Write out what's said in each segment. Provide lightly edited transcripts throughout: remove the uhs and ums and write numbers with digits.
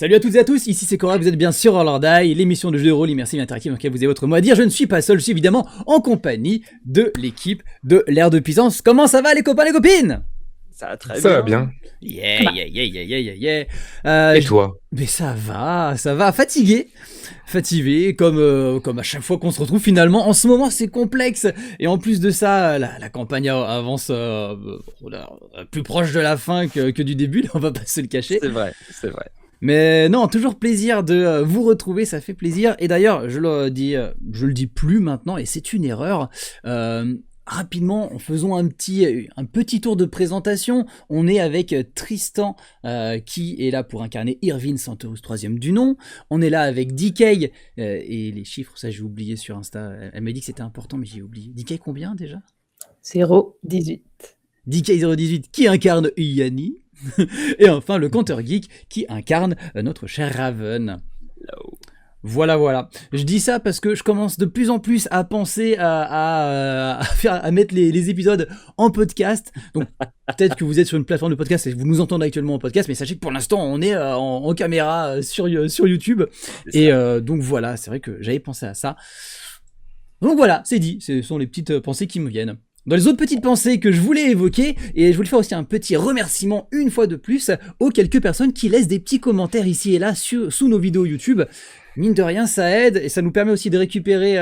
Salut à toutes et à tous, ici c'est Cora, vous êtes bien sur Orlandai, l'émission de jeux de rôle immersive interactive dans laquelle vous avez votre mot à dire. Je ne suis pas seul, je suis évidemment en compagnie de l'équipe de l'Air de Puissance. Comment ça va les copains, les copines? Ça va très bien. Ça va bien. Et toi? Mais ça va, fatigué, comme à chaque fois qu'on se retrouve finalement. En ce moment c'est complexe, et en plus de ça, la campagne avance plus proche de la fin que du début, on va pas se le cacher. C'est vrai. Mais non, toujours plaisir de vous retrouver, ça fait plaisir. Et d'ailleurs, je le dis plus maintenant, et c'est une erreur. Rapidement, faisons un petit tour de présentation. On est avec Tristan, qui est là pour incarner Irvine Santos, 3e du nom. On est là avec DK, et les chiffres, ça j'ai oublié sur Insta. Elle m'a dit que c'était important, mais j'ai oublié. DK combien déjà? 018. DK018 qui incarne Yanni. Et enfin le Counter Geek qui incarne notre cher Raven. Voilà. Je dis ça parce que je commence de plus en plus à penser à mettre les épisodes en podcast. Donc peut-être que vous êtes sur une plateforme de podcast et vous nous entendez actuellement en podcast, mais sachez que pour l'instant on est en caméra sur YouTube. Et donc voilà, c'est vrai que j'avais pensé à ça. Donc voilà, c'est dit, ce sont les petites pensées qui me viennent. Dans les autres petites pensées que je voulais évoquer, et je voulais faire aussi un petit remerciement une fois de plus aux quelques personnes qui laissent des petits commentaires ici et là sous nos vidéos YouTube. Mine de rien, ça aide et ça nous permet aussi de récupérer,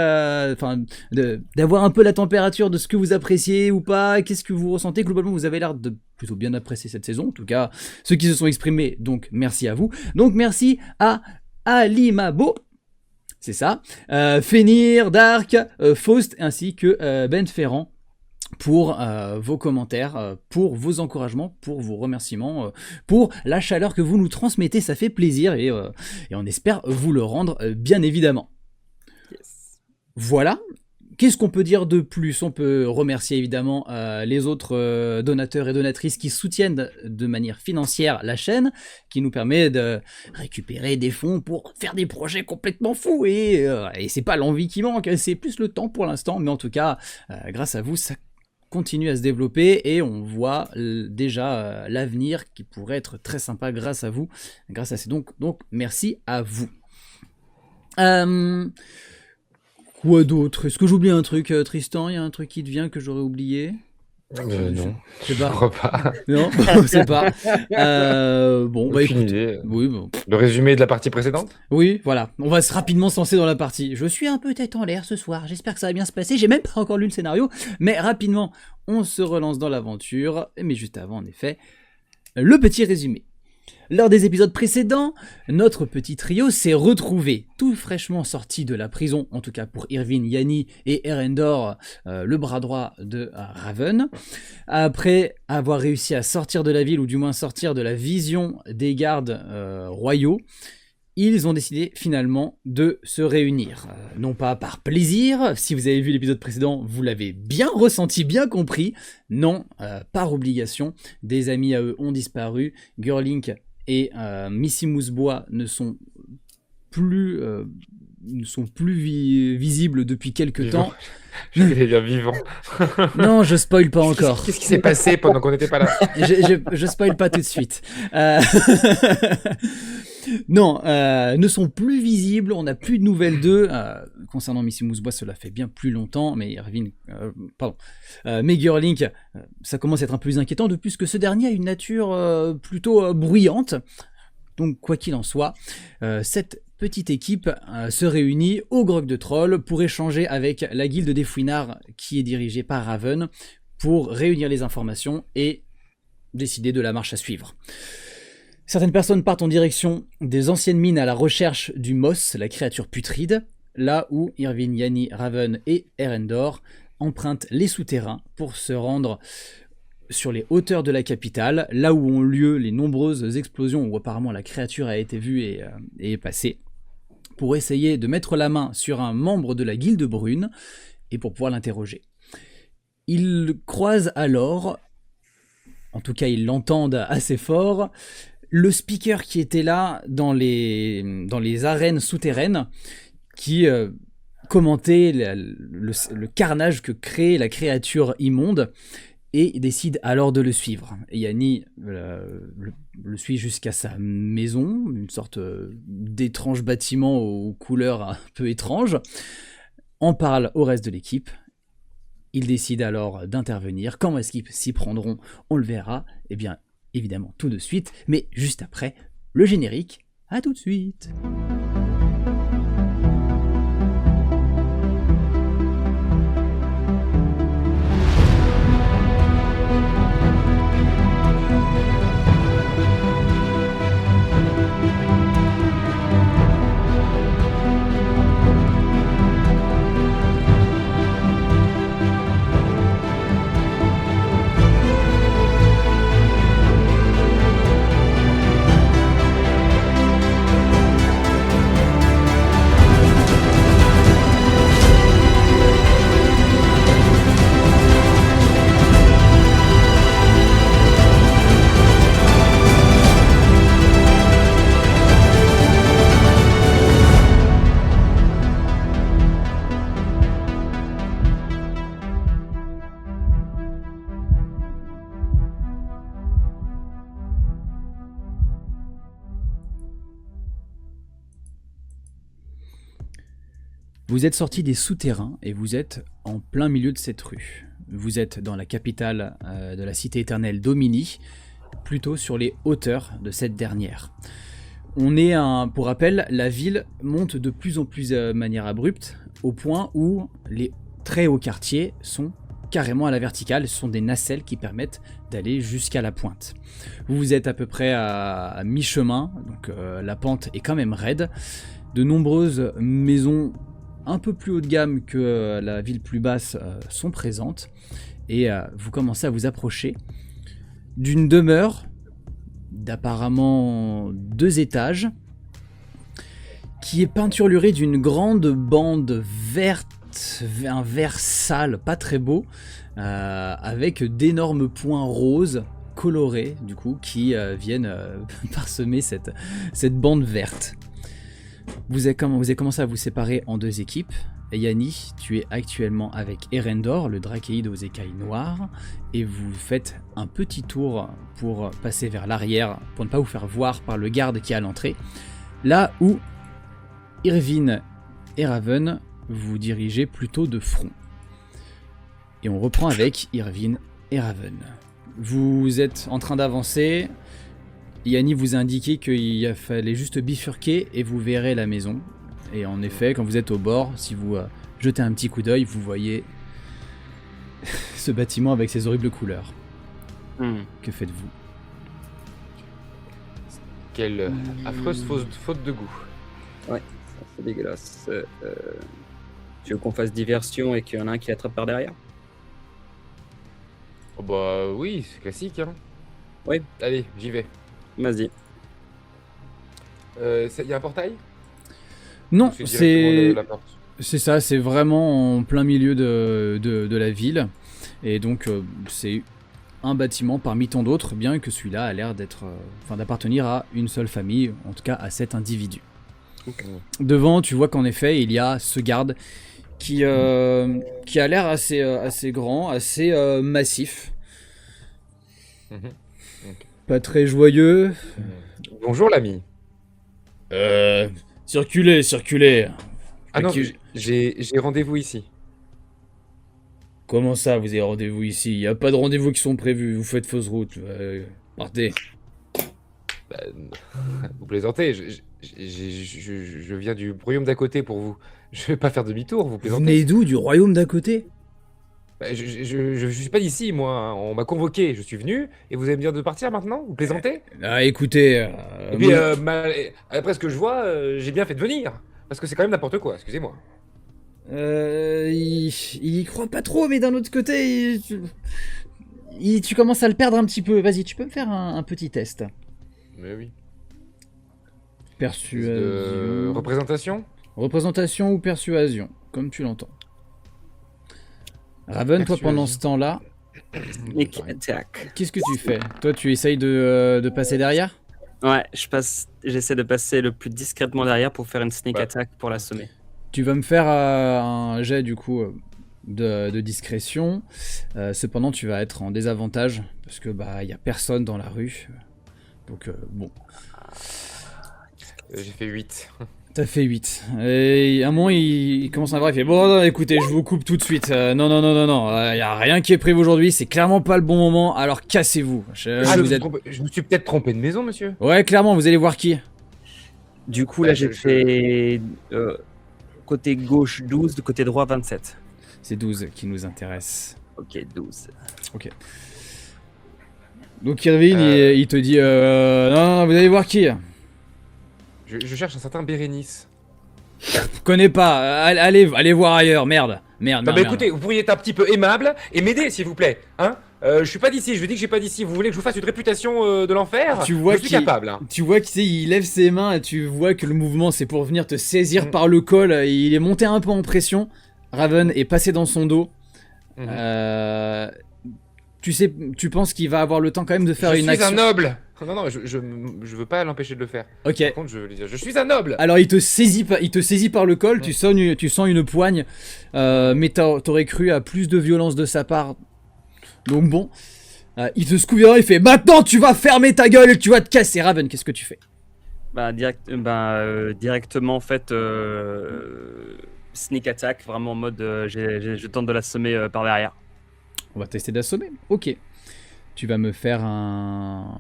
d'avoir un peu la température de ce que vous appréciez ou pas, qu'est-ce que vous ressentez. Globalement, vous avez l'air de plutôt bien apprécier cette saison, en tout cas ceux qui se sont exprimés, donc merci à vous. Donc merci à Alimabo, c'est ça, Fenir, Dark, Faust ainsi que Ben Ferrand, pour vos commentaires, pour vos encouragements, pour vos remerciements, pour la chaleur que vous nous transmettez, ça fait plaisir et on espère vous le rendre bien évidemment. Yes. Voilà. Qu'est-ce qu'on peut dire de plus? On peut remercier évidemment les autres donateurs et donatrices qui soutiennent de manière financière la chaîne, qui nous permet de récupérer des fonds pour faire des projets complètement fous. Et c'est pas l'envie qui manque, c'est plus le temps pour l'instant. Mais en tout cas, grâce à vous, ça continue à se développer et on voit déjà l'avenir qui pourrait être très sympa grâce à vous, grâce à ces donc merci à vous. Quoi d'autre? Est-ce que j'oublie un truc, Tristan? Il y a un truc qui te vient que j'aurais oublié? Non, je sais pas. crois pas. Non, je sais pas. Bon, bah Aucune écoute. idée. Oui, bon. Le résumé de la partie précédente? Oui, voilà. On va rapidement se lancer dans la partie. Je suis un peu tête en l'air ce soir. J'espère que ça va bien se passer. J'ai même pas encore lu le scénario. Mais rapidement, on se relance dans l'aventure. Mais juste avant, en effet, le petit résumé. Lors des épisodes précédents, notre petit trio s'est retrouvé, tout fraîchement sorti de la prison, en tout cas pour Irvine, Yanni et Erendor, le bras droit de Raven. Après avoir réussi à sortir de la ville, ou du moins sortir de la vision des gardes royaux, ils ont décidé finalement de se réunir. Non pas par plaisir, si vous avez vu l'épisode précédent, vous l'avez bien ressenti, bien compris. Non, par obligation. Des amis à eux ont disparu. Girlink et Missy Mousebois ne sont plus visibles depuis quelques temps. Je vais dire vivant. Non, je spoil pas encore. Qu'est-ce qui s'est passé pendant qu'on n'était pas là? je spoil pas tout de suite. Non, ne sont plus visibles, on n'a plus de nouvelles d'eux. Concernant Missy Mousebois, cela fait bien plus longtemps, mais mais Girlink, ça commence à être un peu plus inquiétant, de plus que ce dernier a une nature plutôt bruyante. Donc, quoi qu'il en soit, cette petite équipe se réunit au Grog de Troll pour échanger avec la guilde des Fouinards, qui est dirigée par Raven, pour réunir les informations et décider de la marche à suivre. Certaines personnes partent en direction des anciennes mines à la recherche du Moss, la créature putride, là où Irvine, Yanni, Raven et Erendor empruntent les souterrains pour se rendre sur les hauteurs de la capitale, là où ont lieu les nombreuses explosions où apparemment la créature a été vue et est passée, pour essayer de mettre la main sur un membre de la guilde brune et pour pouvoir l'interroger. Ils croisent alors, en tout cas ils l'entendent assez fort, le speaker qui était là dans les arènes souterraines, qui commentait le carnage que crée la créature immonde, et décide alors de le suivre. Et Yanni le suit jusqu'à sa maison, une sorte d'étrange bâtiment aux couleurs un peu étranges, en parle au reste de l'équipe. Il décide alors d'intervenir. Comment est-ce qu'ils s'y prendront? On le verra, eh bien évidemment tout de suite, mais juste après le générique. À tout de suite. Vous êtes sorti des souterrains et vous êtes en plein milieu de cette rue. Vous êtes dans la capitale de la cité éternelle d'Omini, plutôt sur les hauteurs de cette dernière. Pour rappel, la ville monte de plus en plus de manière abrupte, au point où les très hauts quartiers sont carrément à la verticale. Ce sont des nacelles qui permettent d'aller jusqu'à la pointe. Vous êtes à peu près à mi-chemin, donc la pente est quand même raide. De nombreuses maisons un peu plus haut de gamme que la ville plus basse sont présentes, et vous commencez à vous approcher d'une demeure d'apparemment 2 étages qui est peinturlurée d'une grande bande verte, un vert sale, pas très beau, avec d'énormes points roses colorés du coup qui viennent parsemer cette bande verte. Vous avez commencé à vous séparer en 2 équipes. Yanni, tu es actuellement avec Erendor, le Drakeïde aux écailles noires, et vous faites un petit tour pour passer vers l'arrière, pour ne pas vous faire voir par le garde qui est à l'entrée, là où Irvine et Raven vous dirigez plutôt de front. Et on reprend avec Irvine et Raven. Vous êtes en train d'avancer. Yanni vous a indiqué qu'il fallait juste bifurquer et vous verrez la maison. Et en effet, quand vous êtes au bord, si vous jetez un petit coup d'œil, vous voyez ce bâtiment avec ses horribles couleurs. Que faites-vous? Quelle affreuse faute de goût. Ouais, c'est dégueulasse. Tu veux qu'on fasse diversion et qu'il y en a un qui l'attrape par derrière? Oh bah oui, c'est classique, hein. Oui. Allez, j'y vais. Vas-y. Y a un portail? Non, C'est directement la porte. c'est ça, c'est vraiment en plein milieu de la ville. Et donc, c'est un bâtiment parmi tant d'autres, bien que celui-là a l'air d'appartenir à une seule famille, en tout cas à cet individu. Okay. Devant, tu vois qu'en effet, il y a ce garde qui a l'air assez grand, assez massif. Pas très joyeux. Bonjour l'ami. Circulez. Ah non, j'ai rendez-vous ici. Comment ça, vous avez rendez-vous ici? Il n'y a pas de rendez-vous qui sont prévus, vous faites fausse route. Partez. Bah, vous plaisantez, je viens du royaume d'à côté pour vous. Je vais pas faire demi-tour, vous Vous plaisantez. venez d'où? Du royaume d'à côté? Bah, je suis pas d'ici, moi. Hein. On m'a convoqué, je suis venu, et vous allez me dire de partir maintenant? Vous plaisantez? Ah, écoutez... Et puis, après ce que je vois, j'ai bien fait de venir. Parce que c'est quand même n'importe quoi, excusez-moi. il y croit pas trop, mais d'un autre côté, tu commences à le perdre un petit peu. Vas-y, tu peux me faire un petit test. Mais oui. Persuasion... Représentation? Représentation ou persuasion, comme tu l'entends. Raven, toi, pendant ce temps-là, Sneak attack. qu'est-ce que tu fais? Toi, tu essayes de passer derrière? Ouais, j'essaie de passer le plus discrètement derrière pour faire une sneak attack pour l'assommer. Tu vas me faire un jet, du coup, de discrétion. Cependant, tu vas être en désavantage parce que bah il y a personne dans la rue. Donc bon, J'ai fait 8. t'as fait 8. Et à un moment, il commence à voir, il fait bon, non, écoutez, je vous coupe tout de suite. Non, y a rien qui est prévu aujourd'hui, c'est clairement pas le bon moment. Alors cassez-vous. Je me suis peut-être trompé de maison, monsieur. Ouais, clairement, vous allez voir qui. Du coup, Bah, là, je- j'ai fait côté gauche 12, de côté droit 27. C'est 12 qui nous intéresse. Ok, 12. Donc Irvine, il te dit non, vous allez voir qui. Je cherche un certain Bérénice. Je connais pas. Allez voir ailleurs. Merde. Non, mais écoutez, vous pourriez être un petit peu aimable et m'aider, s'il vous plaît. Hein je suis pas d'ici, je vous dis que j'ai pas d'ici. Vous voulez que je vous fasse une réputation de l'enfer? Tu vois je suis capable. Hein. Tu vois qu'il lève ses mains et tu vois que le mouvement c'est pour venir te saisir par le col. Il est monté un peu en pression. Raven est passé dans son dos. Tu penses qu'il va avoir le temps quand même de faire une action. Je suis un noble. Non, je veux pas l'empêcher de le faire. Ok. Par contre, je veux lui dire, je suis un noble. Alors il te saisit par le col, tu sens une poigne, mais t'aurais cru à plus de violence de sa part. Donc bon, il te secoue bien, il fait maintenant tu vas fermer ta gueule et tu vas te casser. Raven, qu'est-ce que tu fais? Directement en fait sneak attack, vraiment en mode je tente de l'assommer par derrière. On va tester d'assommer. Ok. Tu vas me faire un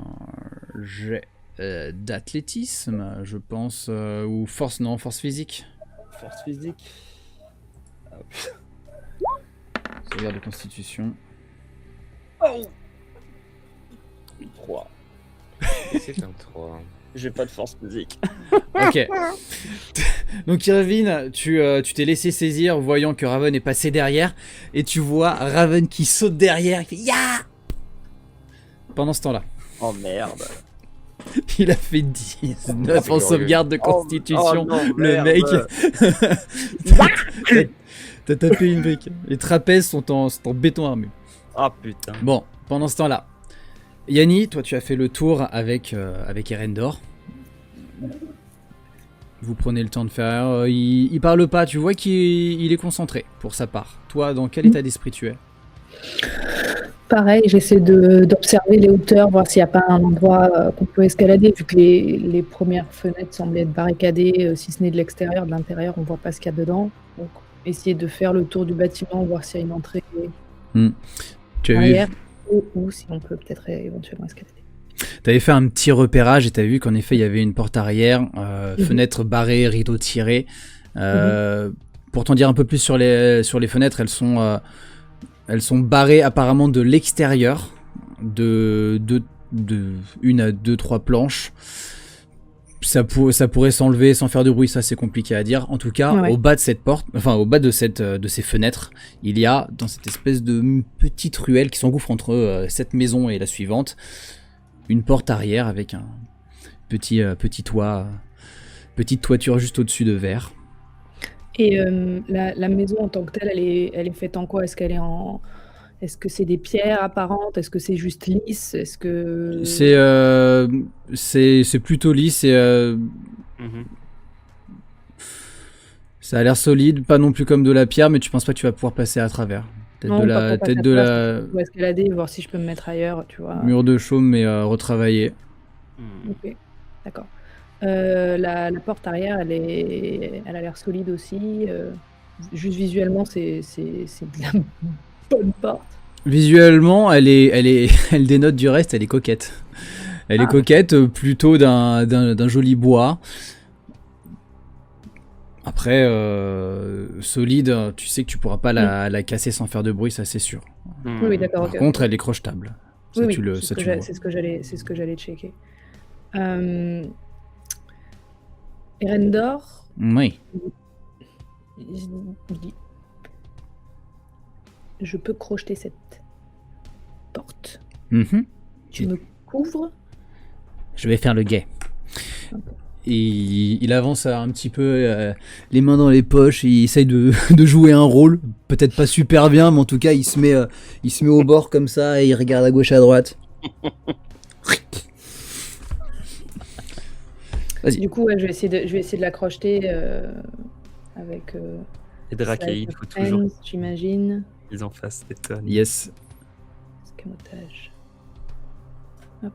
jet d'athlétisme, je pense, ou force, non, force physique. Force physique. Sauvegarde de constitution. Oh 3. C'est un 3. J'ai pas de force physique. Ok. Donc Irvine, tu t'es laissé saisir voyant que Raven est passé derrière et tu vois Raven qui saute derrière, qui fait ya. Pendant ce temps-là, Oh merde. il a fait 19 en sauvegarde de constitution. Oh non, le merde. mec, t'as tapé une brique. Les trapèzes sont en béton armé. Ah putain. Bon, pendant ce temps-là, Yanni, toi tu as fait le tour avec Erendor. Vous prenez le temps de faire. Il parle pas, tu vois qu'il est concentré pour sa part. Toi, dans quel état d'esprit tu es? Pareil, j'essaie d'observer les hauteurs, voir s'il n'y a pas un endroit qu'on peut escalader, vu que les premières fenêtres semblaient être barricadées, si ce n'est de l'extérieur, de l'intérieur, on ne voit pas ce qu'il y a dedans. Donc, essayer de faire le tour du bâtiment, voir s'il y a une entrée Tu as arrière, vu, ou si on peut peut-être éventuellement escalader. t'avais fait un petit repérage et t'as vu qu'en effet il y avait une porte arrière, fenêtre barrée, rideau tiré. Pour t'en dire un peu plus sur les fenêtres, elles sont barrées apparemment de l'extérieur, de 1 à 2, 3 planches. Ça pourrait s'enlever sans faire de bruit, ça c'est compliqué à dire. En tout cas, Ouais. au bas de cette porte, enfin au bas de ces fenêtres, il y a dans cette espèce de petite ruelle qui s'engouffre entre cette maison et la suivante, une porte arrière avec un petit toit, petite toiture juste au-dessus de verre. Et la maison en tant que telle, elle est faite en quoi? Est-ce que c'est des pierres apparentes? Est-ce que c'est juste lisse? Est-ce que... C'est plutôt lisse et ça a l'air solide, pas non plus comme de la pierre, mais tu penses pas que tu vas pouvoir passer à travers. Peut-être Non, de pas la pour passer tête à de travers, la je peux escalader, voir si je peux me mettre ailleurs, tu vois. mur de chaume, mais retravaillé. Ok, d'accord. La porte arrière, elle a l'air solide aussi. Juste visuellement, c'est de la bonne porte. Visuellement, elle dénote du reste, elle est coquette. Elle est coquette, plutôt d'un joli bois. Après, solide, tu sais que tu pourras pas la casser sans faire de bruit, ça c'est sûr. Oui, d'accord. Par contre, elle est crochetable. Ça, oui, tu le c'est vois. ce que j'allais checker. Erendor, Oui. je peux crocheter cette porte. Mhm. Tu me couvres? Je vais faire le guet. Et il avance un petit peu les mains dans les poches et il essaye de jouer un rôle. Peut-être pas super bien, mais en tout cas, il se met au bord comme ça et il regarde à gauche à droite. Vas-y. Du coup, ouais, je vais essayer de la crocheter avec Les dracaïdes, il faut toujours J'imagine. qu'ils en fassent des tonnes. Yes. Escamotage. Hop.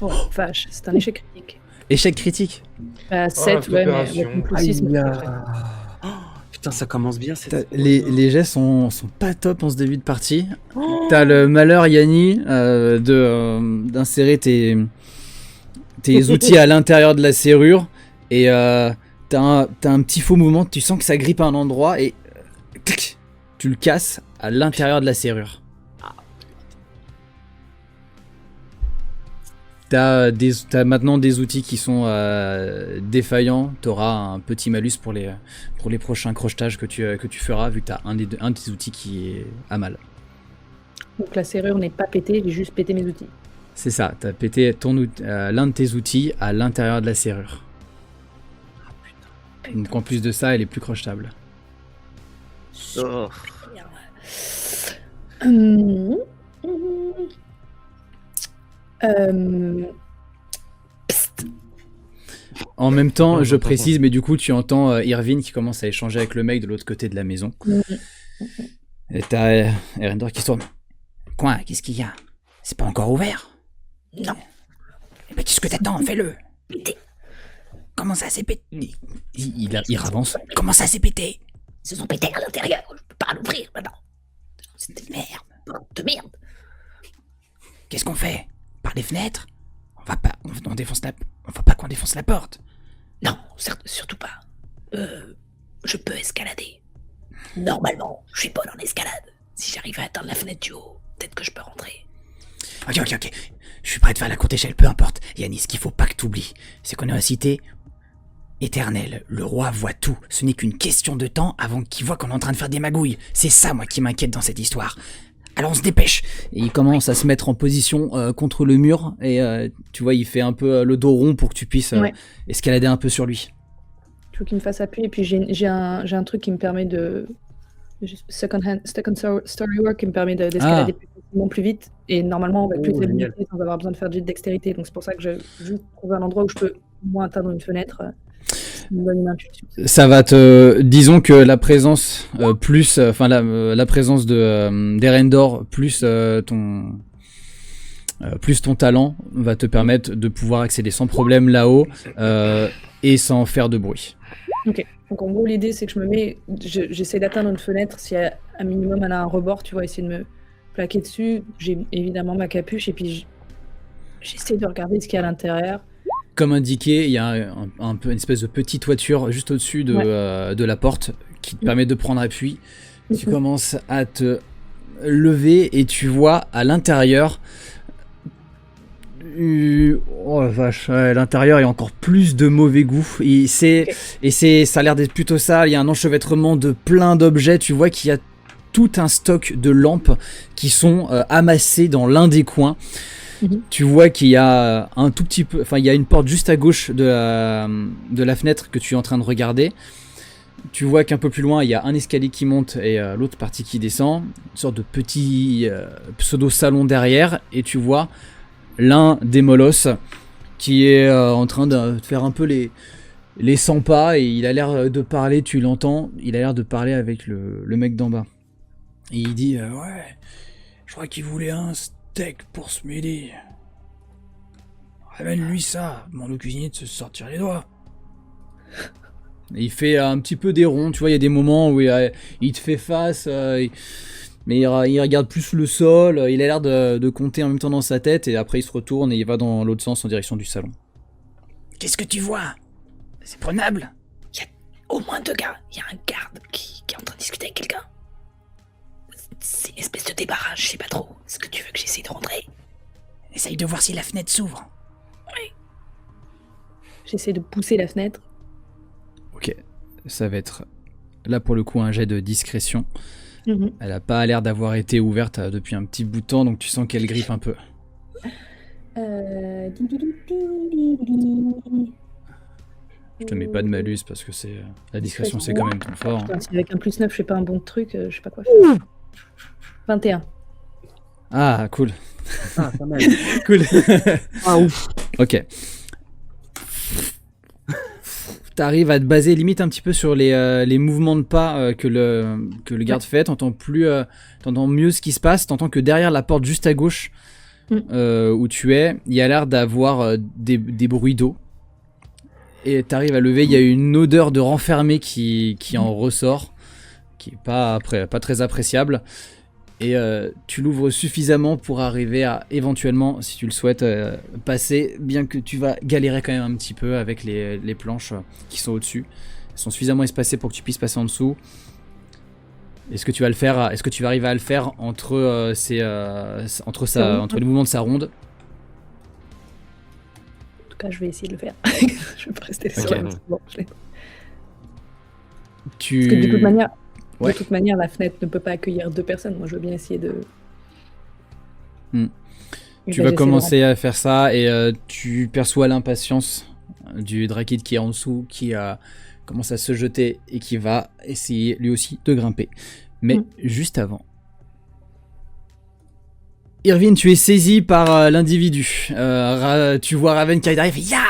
Oh, vache, c'est un échec critique. Échec critique. 7, ouais, mais avec opération. une plus 6, Putain, ça commence bien cette Les jets sont pas top en ce début de partie. T'as le malheur, Yanni, d'insérer tes outils à l'intérieur de la serrure. Et t'as un petit faux mouvement, tu sens que ça grippe à un endroit et clic, tu le casses à l'intérieur de la serrure. T'as maintenant des outils qui sont défaillants. T'auras un petit malus pour les prochains crocetages que tu feras, vu que t'as un de tes outils qui est à mal. Donc la serrure n'est pas pétée, j'ai juste pété mes outils. C'est ça, t'as pété l'un de tes outils à l'intérieur de la serrure. Donc en plus de ça, elle est plus crochetable. Oh. Psst. En même temps, Ouais, je j'entends précise, mais du coup, tu entends Irvine qui commence à échanger avec le mec de l'autre côté de la maison. Et t'as Erendor qui se tourne. Quoi? Qu'est-ce qu'il y a? C'est pas encore ouvert? Non. Eh ben, qu'est-ce que t'attends? Fais-le. Comment ça s'est pété? Il avance. Comment ça s'est pété? Ils se sont pétés à l'intérieur, je peux pas l'ouvrir maintenant. C'est de merde, de merde. Qu'est-ce qu'on fait? Par les fenêtres? On va pas qu'on défonce la porte. Non, surtout pas. Je peux escalader. Normalement, je suis bonne en escalade. Si j'arrive à atteindre la fenêtre du haut, peut-être que je peux rentrer. Ok. Je suis prêt de faire la courte échelle, peu importe. Yannis, ce qu'il faut pas que t'oublies, c'est qu'on est en cité éternelle. Le roi voit tout. Ce n'est qu'une question de temps avant qu'il voit qu'on est en train de faire des magouilles. C'est ça, moi, qui m'inquiète dans cette histoire. Alors on se dépêche. Et il commence à se mettre en position contre le mur. Et tu vois, il fait un peu le dos rond pour que tu puisses escalader un peu sur lui. Il faut qu'il me fasse appui. Et puis j'ai un truc qui me permet de... Second story work qui me permet d'escalader plus vite. Et normalement, on va plus de limiter sans avoir besoin de faire de jet de dextérité. Donc c'est pour ça que je juste trouver un endroit où je peux au moins atteindre une fenêtre. Me donne une intuition. Ça va disons que la présence plus, enfin la présence d'Erendor plus ton talent va te permettre de pouvoir accéder sans problème là-haut et sans faire de bruit. Ok. Donc en gros l'idée c'est que j'essaie d'atteindre une fenêtre si à un minimum elle a un rebord, tu vois, essayer de me plaquer dessus. J'ai évidemment ma capuche et puis j'essaie de regarder ce qu'il y a à l'intérieur. Comme indiqué, il y a un peu une espèce de petite toiture juste au-dessus de la porte qui te permet de prendre appui. Tu commences à te lever et tu vois à l'intérieur... Oh vache, l'intérieur est encore plus de mauvais goût. Ça a l'air d'être plutôt ça. Il y a un enchevêtrement de plein d'objets. Tu vois qu'il y a tout un stock de lampes qui sont amassées dans l'un des coins. Tu vois qu'il y a un tout petit peu, enfin il y a une porte juste à gauche de la fenêtre que tu es en train de regarder. Tu vois qu'un peu plus loin il y a un escalier qui monte et l'autre partie qui descend, une sorte de petit pseudo salon derrière, et tu vois l'un des molosses qui est en train de faire un peu les 100 pas et il a l'air de parler, tu l'entends, il a l'air de parler avec le mec d'en bas. Et il dit ouais, je crois qu'il voulait un steak pour ce midi. Ramène-lui ça, demande au cuisinier de se sortir les doigts. Et il fait un petit peu des ronds, tu vois, il y a des moments où il te fait face, mais il regarde plus le sol, il a l'air de compter en même temps dans sa tête, et après il se retourne et il va dans l'autre sens en direction du salon. Qu'est-ce que tu vois? C'est prenable? Il y a au moins 2 gars. Il y a un garde qui est en train de discuter avec quelqu'un. C'est une espèce de débarras, je sais pas trop. Est-ce que tu veux que j'essaye de rentrer? Essaye de voir si la fenêtre s'ouvre. Oui. J'essaie de pousser la fenêtre. Ok, ça va être là pour le coup un jet de discrétion. Elle a pas l'air d'avoir été ouverte depuis un petit bout de temps, donc tu sens qu'elle grippe un peu. Je te mets pas de malus parce que c'est la discrétion, c'est quand même ton fort. Putain, si avec un plus 9 je fais pas un bon truc, je sais pas quoi faire. 21. Ah, cool. Ah, pas mal. Cool. Ah, ouf. Ok. t'arrives à te baser limite un petit peu sur les mouvements de pas que le garde fait. T'entends mieux ce qui se passe. T'entends que derrière la porte juste à gauche où tu es, il y a l'air d'avoir des bruits d'eau. Et t'arrives à lever, il y a une odeur de renfermé qui en ressort, qui est pas très appréciable. Et tu l'ouvres suffisamment pour arriver à éventuellement, si tu le souhaites, passer, bien que tu vas galérer quand même un petit peu avec les planches qui sont au-dessus. Elles sont suffisamment espacées pour que tu puisses passer en dessous. Est-ce que tu vas le faire? Est-ce que tu vas arriver à le faire entre les mouvements de sa ronde? En tout cas, je vais essayer de le faire. Je vais pas rester sur Ok. la bon, je l'ai. Tu... Parce que de toute manière, Ouais. de toute manière, la fenêtre ne peut pas accueillir 2 personnes. Moi, je veux bien essayer de. Hmm. Et Tu là, vas j'essaie de commencer à faire ça et tu perçois l'impatience du Drakid qui est en dessous, qui commence à se jeter et qui va essayer lui aussi de grimper. Mais juste avant, Irvine, tu es saisi par l'individu. Tu vois Raven qui arrive derrière, il fait ya!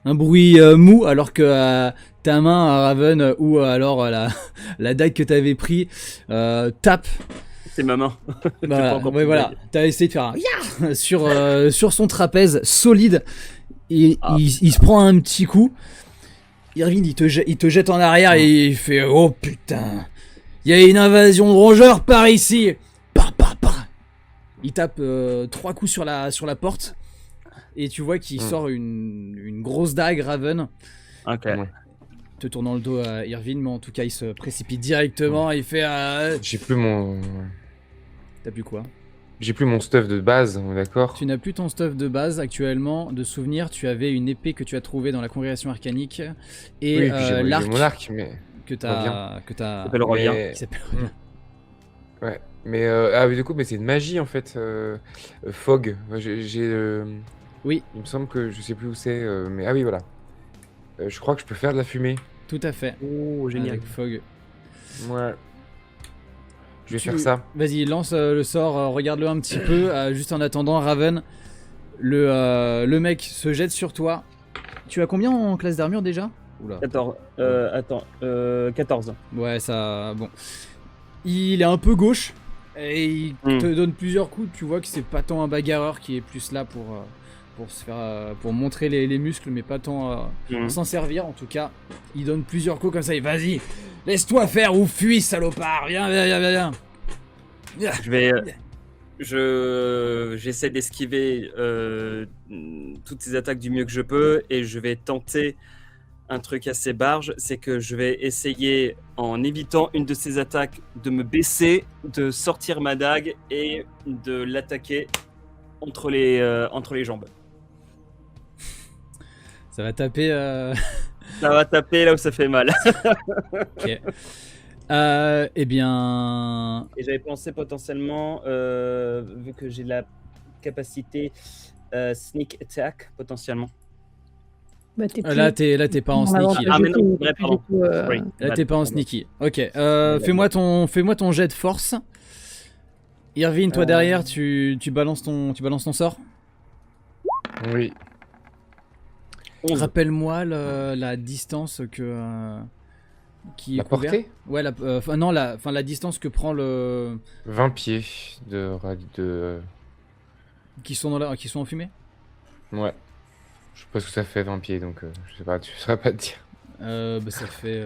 Un bruit mou alors que ta main à Raven ou alors la dague que t'avais pris tape. C'est ma main. Voilà, pas encore ouais, plus voilà. vague. T'as essayé de faire un ya sur son trapèze solide et Ah, il se prend un petit coup. Irvine, il te jette en arrière et il fait oh putain, il y a une invasion de rongeurs par ici. Pa, pa, pa. Il tape 3 coups sur la porte et tu vois qu'il sort une grosse dague Raven. Ok. Ouais. Te tournant le dos à Irvine, mais en tout cas il se précipite directement et il fait J'ai plus mon... T'as plus quoi? J'ai plus mon stuff de base, on est d'accord? Tu n'as plus ton stuff de base actuellement. De souvenir, tu avais une épée que tu as trouvée dans la congrégation arcanique et Oui, puis j'ai l'arc mon arc, mais... que Revient. t'as s'appelle Revient. Mais- qui s'appelle Revient. Ouais, mais ah oui, du coup, mais c'est une magie en fait. Fog. Moi, Oui, il me semble que je sais plus où c'est, mais ah oui, voilà. Je crois que je peux faire de la fumée. tout à fait. Oh, génial. Avec Fog. Ouais. Je vais Tu- faire ça. Vas-y, lance le sort, regarde-le un petit peu. Juste en attendant, Raven, le mec se jette sur toi. Tu as combien en classe d'armure déjà? Oula. 14. Attends. 14. Ouais, ça. Bon. Il est un peu gauche et il te donne plusieurs coups. Tu vois que c'est pas tant un bagarreur qui est plus là pour se faire, pour montrer les muscles, mais pas tant s'en servir. En tout cas, il donne plusieurs coups comme ça. Et vas-y, laisse-toi faire ou fuis, salopard. Viens, viens, viens, viens, viens. Je vais. J'essaie d'esquiver toutes ces attaques du mieux que je peux et je vais tenter un truc assez barge, c'est que je vais essayer, en évitant une de ces attaques, de me baisser, de sortir ma dague et de l'attaquer entre les jambes. Ça va taper. Ça va taper là où ça fait mal. Ok. Eh bien. Et j'avais pensé potentiellement, vu que j'ai la capacité sneak attack, potentiellement. Bah, t'es Là, t'es pas en sneaky. Ah, mais du non, tout, vrai, du pardon. tout, Oui. Là, t'es pas en sneaky. Ok. Fais-moi ton jet de force. Irvine, toi derrière, tu balances ton sort. Oui. 11. Rappelle-moi la distance que qui est La couverte. portée Ouais, la distance que prend le 20 pieds de... qui sont en fumée. Ouais. Je sais pas ce que ça fait 20 pieds, donc je sais pas, tu saurais pas te dire. Bah, ça fait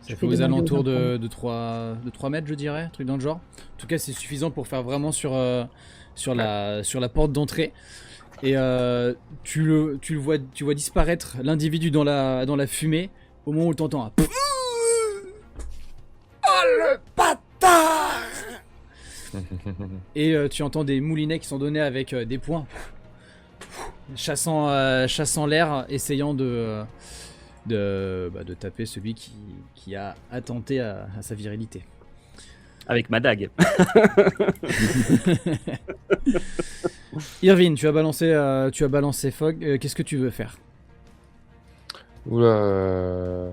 ça fait aux alentours de 3 mètres, je dirais, un truc dans le genre. En tout cas, c'est suffisant pour faire vraiment sur la porte d'entrée. Et tu vois disparaître l'individu dans la fumée au moment où tu entends un oh le bâtard. Et tu entends des moulinets qui sont donnés avec des poings chassant l'air, essayant de taper celui qui a attenté à sa virilité. Avec ma dague. Irvine, tu as balancé Fog. Qu'est-ce que tu veux faire? Oula.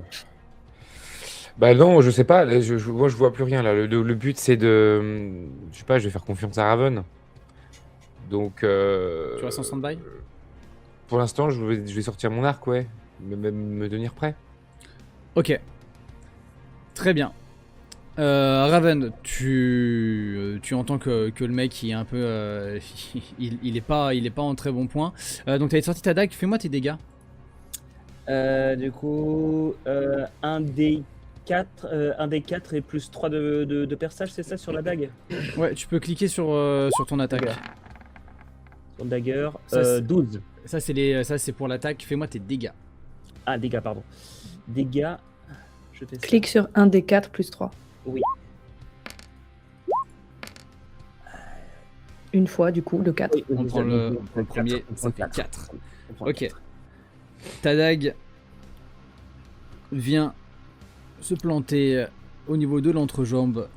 Bah non, je sais pas. Là, moi, je vois plus rien là. Le but, c'est de. Je sais pas, je vais faire confiance à Raven. Donc. Tu restes en stand-by? Pour l'instant, je vais sortir mon arc, ouais. Me tenir prêt. Ok. Très bien. Raven, tu entends que le mec il est un peu. Il est pas en très bon point. Donc t'avais sorti ta dague, fais-moi tes dégâts. Du coup, un des 4 et plus 3 de perçage, c'est ça sur la dague? Ouais, tu peux cliquer sur ton attaque. Ok. Sur dagger, Ça, c'est- 12. Ça c'est pour l'attaque, fais-moi tes dégâts. Ah, dégâts, pardon. Dégâts, je fais ça. Clique sur un des 4 plus 3. Oui. Une fois, du coup, le 4. Oui, On prend le premier, ça fait 4. Ok. Ta dague vient se planter au niveau de l'entrejambe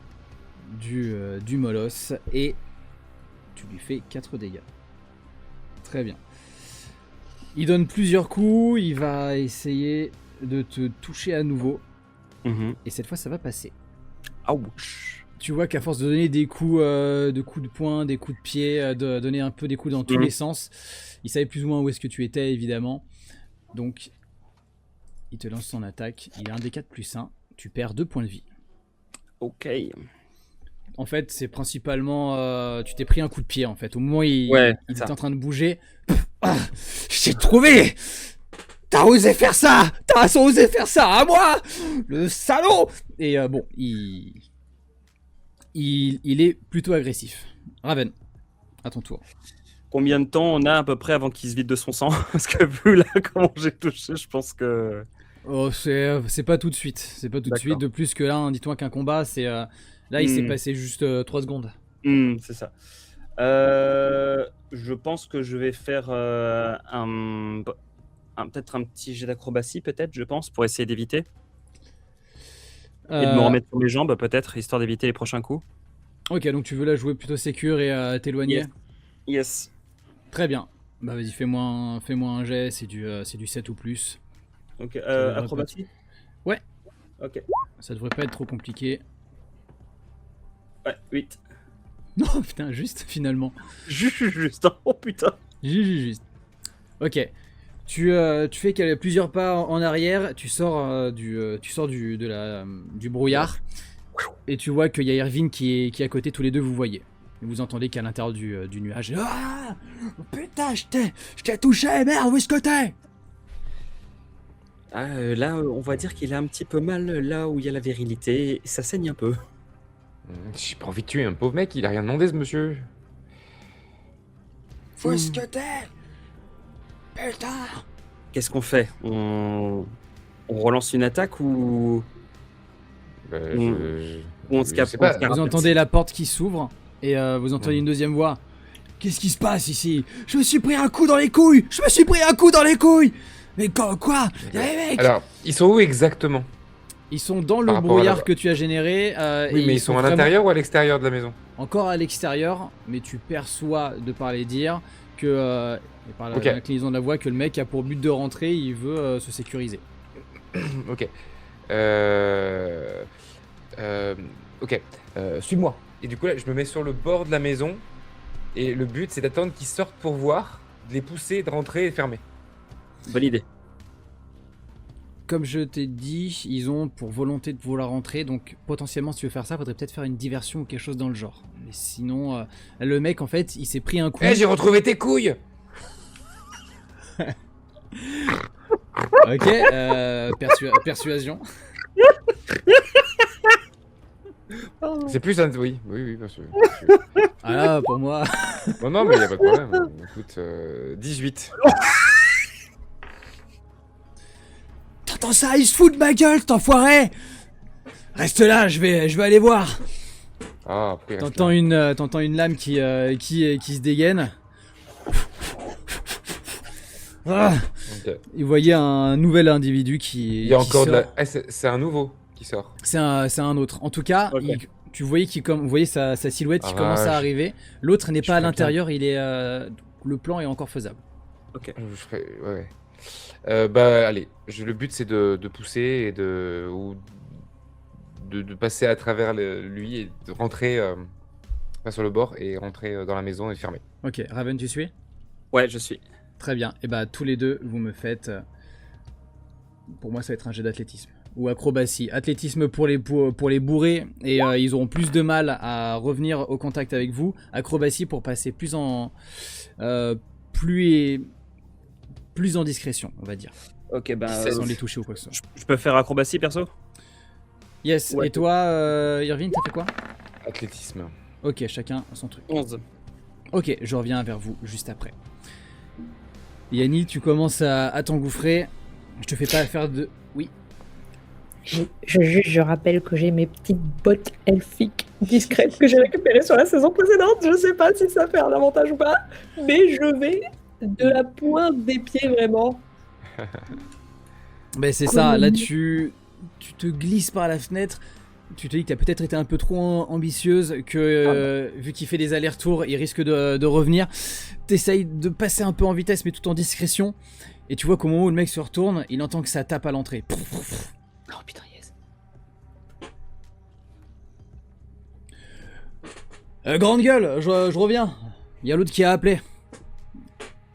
du molosse et tu lui fais 4 dégâts. Très bien. Il donne plusieurs coups, il va essayer de te toucher à nouveau et cette fois ça va passer. Ouch. Tu vois qu'à force de donner des coups de poing, des coups de pied, de donner un peu des coups dans tous les sens, il savait plus ou moins où est-ce que tu étais évidemment. Donc il te lance son attaque, il a un D4 plus 1, tu perds 2 points de vie. Ok. En fait c'est principalement, tu t'es pris un coup de pied en fait, au moment où il ça. était en train de bouger. Ah, je t'ai trouvé! T'as osé faire ça! T'as osé faire ça à moi! Le salaud! Et bon, il est plutôt agressif. Raven, à ton tour. Combien de temps on a à peu près avant qu'il se vide de son sang? Parce que vu là comment j'ai touché, je pense que... Oh, c'est pas tout de suite. C'est pas tout de D'accord. suite. De plus que là, hein, dis-toi qu'un combat, c'est là, il s'est passé juste 3 secondes. C'est ça. Je pense que je vais faire peut-être un petit jet d'acrobatie, peut-être, je pense, pour essayer d'éviter. Et de me remettre sur les jambes, peut-être, histoire d'éviter les prochains coups. Ok, donc tu veux la jouer plutôt sécure et t'éloigner. Yes. Très bien. Bah vas-y, fais-moi un jet, c'est du 7 ou plus. Ok, devrait acrobatie? Ouais. Ok. Ça devrait pas être trop compliqué. Ouais, 8. Non, putain, juste finalement. Juste, oh putain. Juste. Ok. Tu fais plusieurs pas en arrière, tu sors du brouillard et tu vois qu'il y a Irvine qui est à côté, tous les deux vous voyez. Et vous entendez qu'à l'intérieur du nuage. Ah putain, je t'ai touché, merde, où est-ce que t'es? Là, on va dire qu'il a un petit peu mal là où il y a la virilité, et ça saigne un peu. J'ai pas envie de tuer un pauvre mec, il a rien demandé ce monsieur. Où est-ce que t'es? Putain! Qu'est-ce qu'on fait? On relance une attaque ou Bah, on se je capte? sais pas. Vous entendez la porte qui s'ouvre et vous entendez une deuxième voix. Qu'est-ce qui se passe ici? Je me suis pris un coup dans les couilles! Je me suis pris un coup dans les couilles! Mais quoi? Y'a les mecs! Alors, ils sont où exactement? Ils sont dans Par le rapport à brouillard la- que tu as généré. Oui, et mais ils sont à vraiment l'intérieur ou à l'extérieur de la maison? encore à l'extérieur, mais tu perçois de par les dires que et par Ok. l'inclinaison de la voix que le mec a pour but de rentrer, il veut se sécuriser. Ok. Ok. Suis-moi. Et du coup, là, je me mets sur le bord de la maison. Et le but, c'est d'attendre qu'ils sortent pour voir, de les pousser, de rentrer et de fermer. Bonne idée. Comme je t'ai dit, ils ont pour volonté de vouloir rentrer, donc potentiellement si tu veux faire ça, faudrait peut-être faire une diversion ou quelque chose dans le genre. Mais sinon, le mec en fait, il s'est pris un coup. Eh, j'ai retrouvé tes couilles! Ok, persuasion. C'est plus un. Oui, parce que. Ah là, pour moi. Non, mais y a pas de problème. Écoute, 18. T'entends ça, il se fout de ma gueule, cet enfoiré! Reste là, je vais aller voir. Ah, après, T'entends une lame qui se dégaine. Ah, Ok. et vous voyez un nouvel individu qui. Il y a qui encore de sort. la. Eh, c'est un nouveau qui sort. C'est un autre. En tout cas, Ok. tu voyais vous voyez sa silhouette qui Ah, commence à vache. arriver. L'autre n'est Je pas à ferais l'intérieur, il est. Le plan est encore faisable. Je ferai. Ouais. Bah, allez. Le but, c'est de pousser et de passer à travers lui et de rentrer Pas sur le bord et rentrer dans la maison et fermer. Ok, Raven, tu suis? Ouais, je suis. Très bien. Et bah tous les deux, vous me faites... Pour moi, ça va être un jet d'athlétisme. Ou acrobatie. Athlétisme pour les bourrés, et ils auront plus de mal à revenir au contact avec vous. Acrobatie pour passer plus en discrétion, on va dire. Ok, ben. Sans les toucher ou quoi que ce soit. Je peux faire acrobatie perso? Yes, Ouais. et toi, Irvine, t'as fait quoi? Athlétisme. Ok, chacun son truc. 11. Ok, je reviens vers vous juste après. Yanni, tu commences à t'engouffrer. Je te fais pas faire de... Oui. Je rappelle que j'ai mes petites bottes elfiques discrètes que j'ai récupérées sur la saison précédente. Je sais pas si ça fait un avantage ou pas, mais je vais de la pointe des pieds vraiment. Ben c'est ça, là tu te glisses par la fenêtre, tu te dis que t'as peut-être été un peu trop ambitieuse, que vu qu'il fait des allers-retours, il risque de revenir. T'essayes de passer un peu en vitesse mais tout en discrétion, et tu vois qu'au moment où le mec se retourne, il entend que ça tape à l'entrée. Oh putain, yes. Grande gueule, je reviens, il y a l'autre qui a appelé.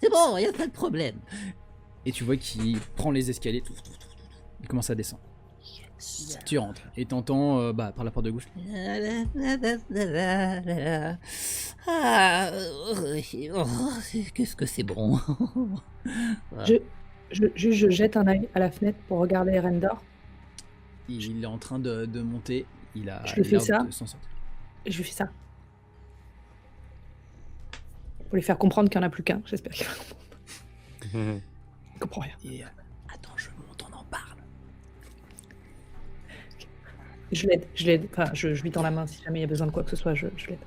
C'est bon, y a pas de problème. Et tu vois qu'il prend les escaliers, il commence à descendre. Tu rentres et t'entends par la porte de gauche. Ah, qu'est-ce que c'est bon. Je jette un œil à la fenêtre pour regarder Erendor. Il est en train de monter. Il a Je lui fais l'air ça. de s'en sortir. Et je lui fais ça. Pour lui faire comprendre qu'il n'y en a plus qu'un. J'espère qu'il va comprendre. Il comprend rien. Et, Attends, je monte, on en parle. Je l'aide. Enfin, je lui tends la main si jamais il y a besoin de quoi que ce soit, je l'aide.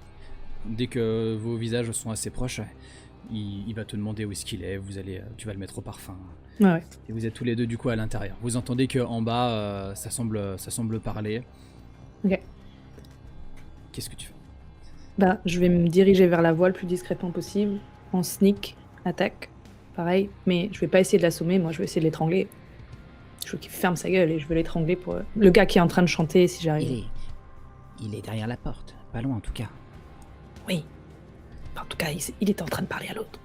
dès que vos visages sont assez proches, il va te demander où est-ce qu'il est. Tu vas le mettre au parfum. Ouais. Et vous êtes tous les deux du coup à l'intérieur. Vous entendez que en bas, ça semble parler. Ok. Qu'est-ce que tu fais? Bah, je vais me diriger vers la voie le plus discrètement possible, en sneak, attaque, pareil, mais je vais pas essayer de l'assommer, moi je vais essayer de l'étrangler. Je veux qu'il ferme sa gueule et je veux l'étrangler pour le gars qui est en train de chanter si j'arrive. Il est derrière la porte, pas loin en tout cas. Oui. En tout cas, il est en train de parler à l'autre.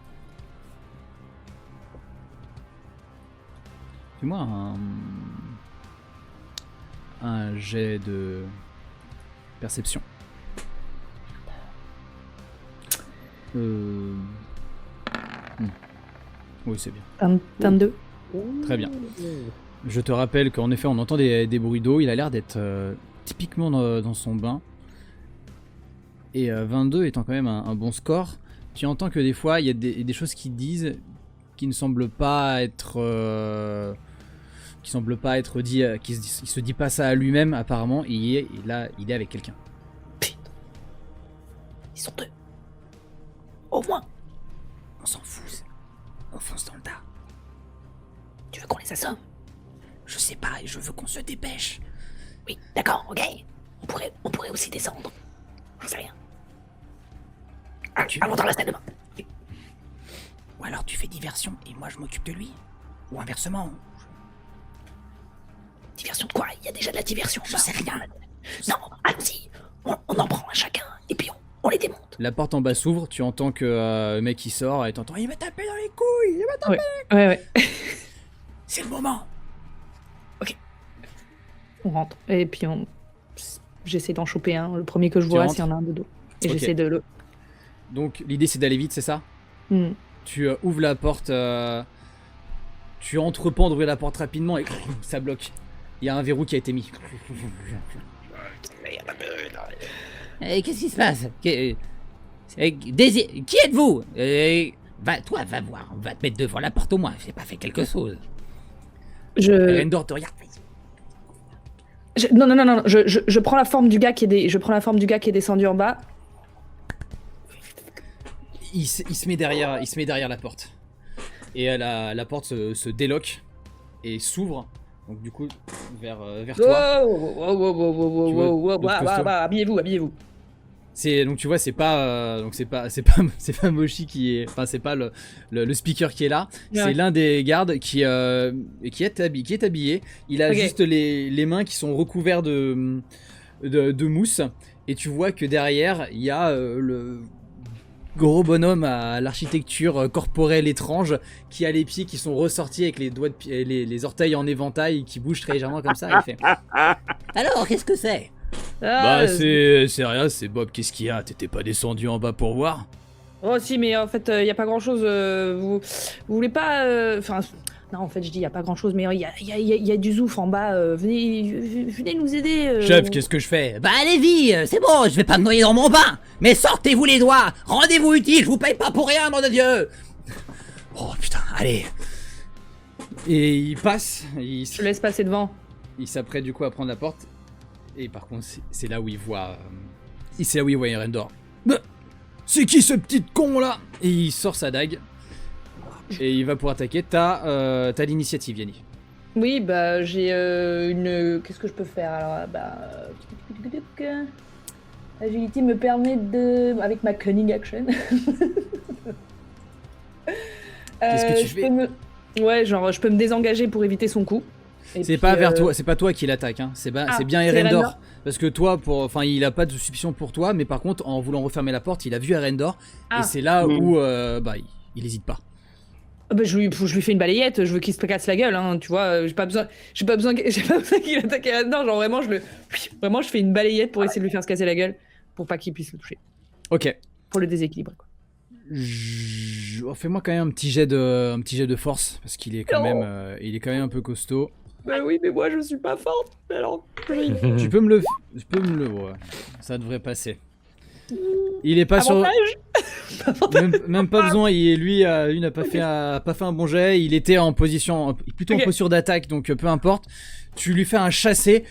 Fais-moi un jet de perception. Oui, c'est bien. 22. Très bien. Je te rappelle qu'en effet, on entend des bruits d'eau. Il a l'air d'être typiquement dans son bain. Et 22 étant quand même un bon score, tu entends que des fois, il y a des choses qui disent qui ne semblent pas être... dit, il se dit pas ça à lui-même apparemment. Il est avec quelqu'un. Putain. Ils sont deux. Au moins. On s'en fout. On fonce dans le tas. Tu veux qu'on les assomme? Je sais pas, et je veux qu'on se dépêche. Oui, d'accord, ok. On pourrait aussi descendre. J'en sais rien. Allons dans la salle de bain. Ou alors tu fais diversion et moi je m'occupe de lui. Ou inversement. Diversion de quoi? Il y a déjà de la diversion. Je sais rien. Non, allons-y. On en prend un chacun et puis on les démonte. La porte en bas s'ouvre, tu entends que le mec il sort et t'entends il va taper dans les couilles, il va taper. Ouais. C'est le moment. On rentre. Et puis j'essaie d'en choper un, le premier que je vois, rentres s'il y en a un de dos. Et Ok. j'essaie de le... Donc l'idée c'est d'aller vite, c'est ça? Tu ouvres la porte, tu entreprends d'ouvrir la porte rapidement et ça bloque. Il y a un verrou qui a été mis. Qu'est-ce qui se passe? Qui êtes-vous? Toi, va voir. On va te mettre devant la porte au moins. J'ai pas fait quelque chose. Rendor te regarde. Non. Je prends la forme du gars qui est descendu en bas. Il se met derrière la porte. Et la porte se déloque et s'ouvre. Donc du coup vers toi. Habillez-vous. Donc tu vois c'est pas Moshi qui est, enfin c'est pas le speaker qui est là, Ouais. c'est l'un des gardes qui est habillé. Il a Ok. juste les mains qui sont recouverts de mousse et tu vois que derrière, il y a le gros bonhomme à l'architecture corporelle étrange qui a les pieds qui sont ressortis avec les doigts de les orteils en éventail qui bougent très légèrement comme ça. Il fait Alors, qu'est-ce que c'est? Ah, c'est rien, c'est Bob, qu'est-ce qu'il y a? T'étais pas descendu en bas pour voir? Oh si, mais en fait, il y a pas grand-chose. Vous voulez pas... Enfin, non, en fait, je dis il y a pas grand-chose, mais il y a du zouf en bas. Venez nous aider. Chef, qu'est-ce que je fais? Bah allez-y, c'est bon, je vais pas me noyer dans mon bain. Mais sortez-vous les doigts. Rendez-vous utile, je vous paye pas pour rien, nom de Dieu. Oh putain, allez. Et il passe, Je te laisse passer devant. il s'apprête du coup à prendre la porte. Et par contre, c'est là où il voit... c'est là où il voit Erendor. Bah, c'est qui ce petit con là? Et il sort sa dague. Et il va pour attaquer. T'as l'initiative, Yanni. Oui, bah j'ai une... Qu'est-ce que je peux faire alors? Agility me permet de... Avec ma cunning action. Qu'est-ce que tu fais? Ouais, genre je peux me désengager pour éviter son coup. Et C'est puis, pas vers toi, c'est pas toi qui l'attaque, hein. C'est bien c'est Erendor. Erendor. Parce que toi, il a pas de suspicion pour toi, mais par contre, en voulant refermer la porte, il a vu Erendor. Et c'est là où il hésite pas. Bah, je lui fais une balayette, je veux qu'il se casse la gueule, hein, tu vois, j'ai pas besoin qu'il attaque là-dedans, genre vraiment je fais une balayette pour essayer de lui faire se casser la gueule, pour pas qu'il puisse le toucher, Ok. pour le déséquilibre, quoi. Fais-moi quand même un petit jet de force, parce qu'il est quand même un peu costaud. Bah oui, mais moi je suis pas forte, alors... Tu peux me le... Ouais, ça devrait passer. Il est pas sur... même pas besoin, lui n'a pas fait un bon jet, il était en position... plutôt en posture d'attaque, donc peu importe. Tu lui fais un chassé.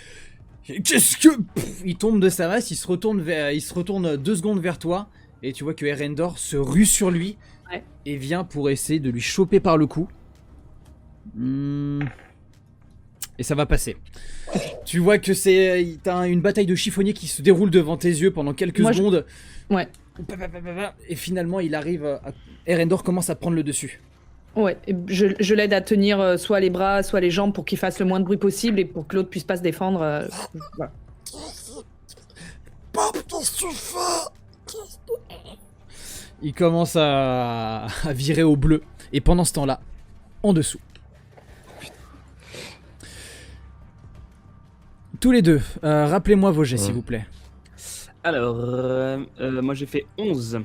Qu'est-ce que... Il tombe de sa masse, il se retourne 2 secondes vers toi, et tu vois que Erendor se rue sur lui, et vient pour essayer de lui choper par le cou. Et ça va passer. Tu vois que t'as une bataille de chiffonniers qui se déroule devant tes yeux pendant quelques secondes. Ouais. Et finalement, il arrive Erendor commence à prendre le dessus. Ouais, et je l'aide à tenir soit les bras, soit les jambes pour qu'il fasse le moins de bruit possible et pour que l'autre puisse pas se défendre. Voilà. Il commence à virer au bleu. Et pendant ce temps-là, en dessous. Tous les deux, rappelez-moi vos jets, s'il vous plaît. Alors, moi j'ai fait 11.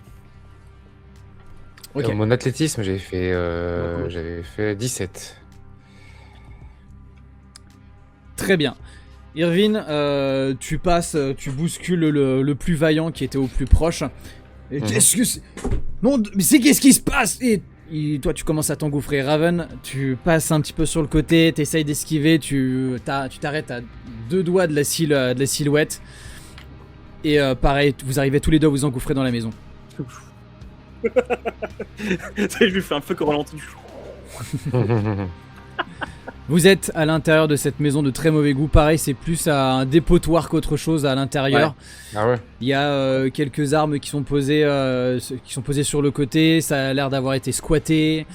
Ok. Mon athlétisme, j'avais fait 17. Très bien. Irvine, tu passes, tu bouscules le plus vaillant qui était au plus proche. Et qu'est-ce que c'est? Non, mais qu'est-ce qui se passe? Et toi, tu commences à t'engouffrer. Raven, tu passes un petit peu sur le côté, t'essayes d'esquiver, tu t'arrêtes à 2 doigts de la silhouette. Et pareil, vous arrivez tous les deux à vous engouffrer dans la maison. Je lui fais un feu au ralenti. Vous êtes à l'intérieur de cette maison de très mauvais goût. Pareil, c'est plus un dépotoir qu'autre chose à l'intérieur. Ouais. Ah ouais. Il y a quelques armes qui sont posées sur le côté. Ça a l'air d'avoir été squatté.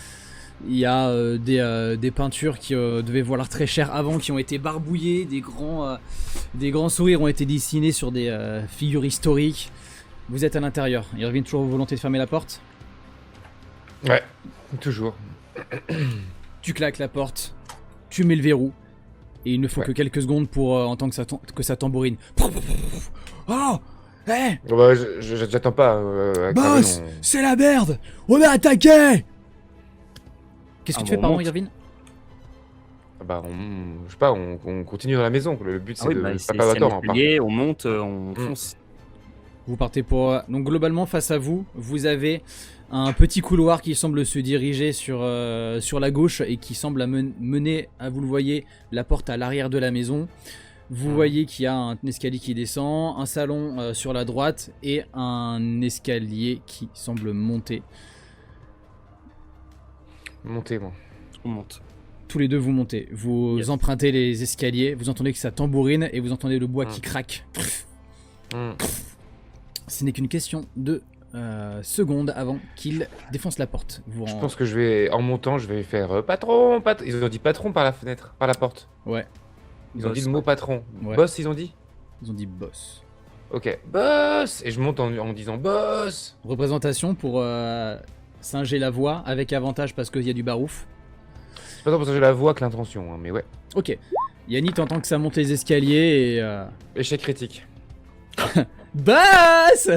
Il y a des peintures qui devaient valoir très cher avant, qui ont été barbouillées. Des grands sourires ont été dessinés sur des figures historiques. Vous êtes à l'intérieur. Il revient toujours aux volontés de fermer la porte. Ouais, toujours. Tu claques la porte. Tu mets le verrou. Et il ne faut que quelques secondes pour entendre que ça tambourine. Oh! Hé! Bah, j'attends pas. Boss! C'est la merde! On est attaqué! Qu'est-ce que tu fais, pardon, monte. Irvine? Bah, je sais pas, on continue dans la maison. Le but, c'est de pas c'est perdre de temps. l'escalier, on monte, on fonce. Vous partez pour... Donc globalement, face à vous, vous avez un petit couloir qui semble se diriger sur la gauche et qui semble mener, vous le voyez, la porte à l'arrière de la maison. Vous voyez qu'il y a un escalier qui descend, un salon sur la droite et un escalier qui semble monter. Montez, moi. On monte. Tous les deux vous montez, vous empruntez les escaliers, vous entendez que ça tambourine et vous entendez le bois qui craque. Ce n'est qu'une question de secondes avant qu'il défonce la porte. Je pense que en montant, je vais faire patron. Ils ont dit patron par la fenêtre, par la porte. Ouais. Ils ont dit le mot patron. Ouais. Boss, ils ont dit. Ils ont dit boss. Ok, boss. Et je monte en disant boss. Représentation pour singer la voix avec avantage parce qu'il y a du barouf. C'est pas tant pour ça que j'ai la voix que l'intention, hein, mais ouais. Ok. Yanni, t'entends que ça monte les escaliers et... Échec critique. Boss.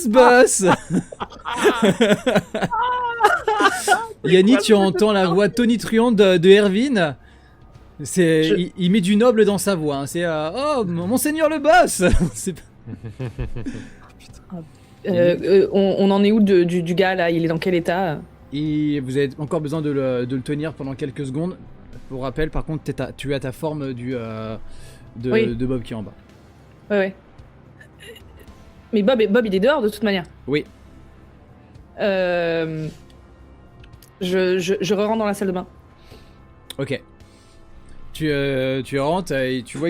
Boss. Yanni, tu entends la voix tonitruante de Erwin. Il met du noble dans sa voix. Hein. C'est oh, monseigneur le boss. C'est... On en est où du gars là? Il est dans quel état? Et vous avez encore besoin de le tenir pendant quelques secondes. Pour rappel, par contre, tu as ta forme de Bob qui est en bas. Ouais. Mais Bob, il est dehors de toute manière. Oui. Je re-rentre dans la salle de bain. Ok. Tu rentres et tu vois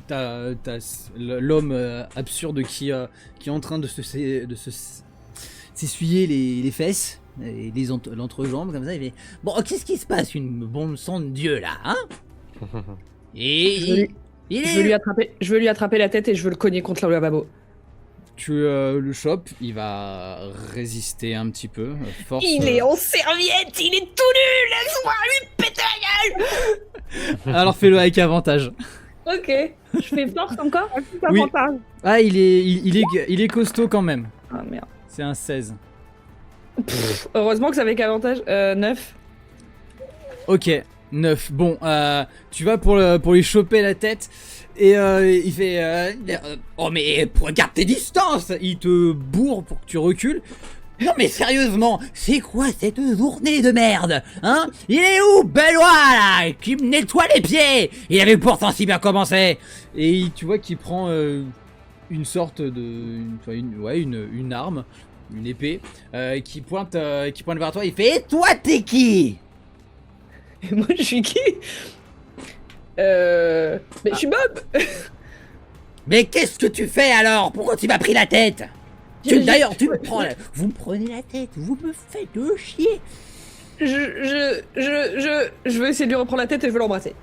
t'as l'homme absurde qui est en train de s'essuyer les fesses et l'entrejambe comme ça. Il fait bon, qu'est-ce qui se passe, une bombe sang de Dieu là, hein? Et je veux lui attraper la tête et je veux le cogner contre le lavabo. tu le chopes, il va résister un petit peu. Force, Il est en serviette, il est tout nu, laisse-moi lui péter la gueule. Alors fais-le avec avantage. Ok. Je fais force encore? Oui. Ah, il est costaud quand même. Ah merde. C'est un 16. Heureusement que c'est avec avantage. 9. Ok, 9. Bon, tu vas pour lui choper la tête et il fait oh mais regarde tes distances. Il te bourre pour que tu recules. Non mais sérieusement, c'est quoi cette journée de merde, hein? Il est où, Benoît, là, qui me nettoie les pieds? Il avait pourtant si bien commencé. Et tu vois qu'il prend une sorte de... une arme, une épée, qui pointe vers toi. Il fait Et toi, t'es qui? Et moi, je suis qui? Mais je suis Bob. Mais qu'est-ce que tu fais alors? Pourquoi tu m'as pris la tête? D'ailleurs, tu me prends vous me prenez la tête, vous me faites chier. Je veux essayer de lui reprendre la tête et je veux l'embrasser.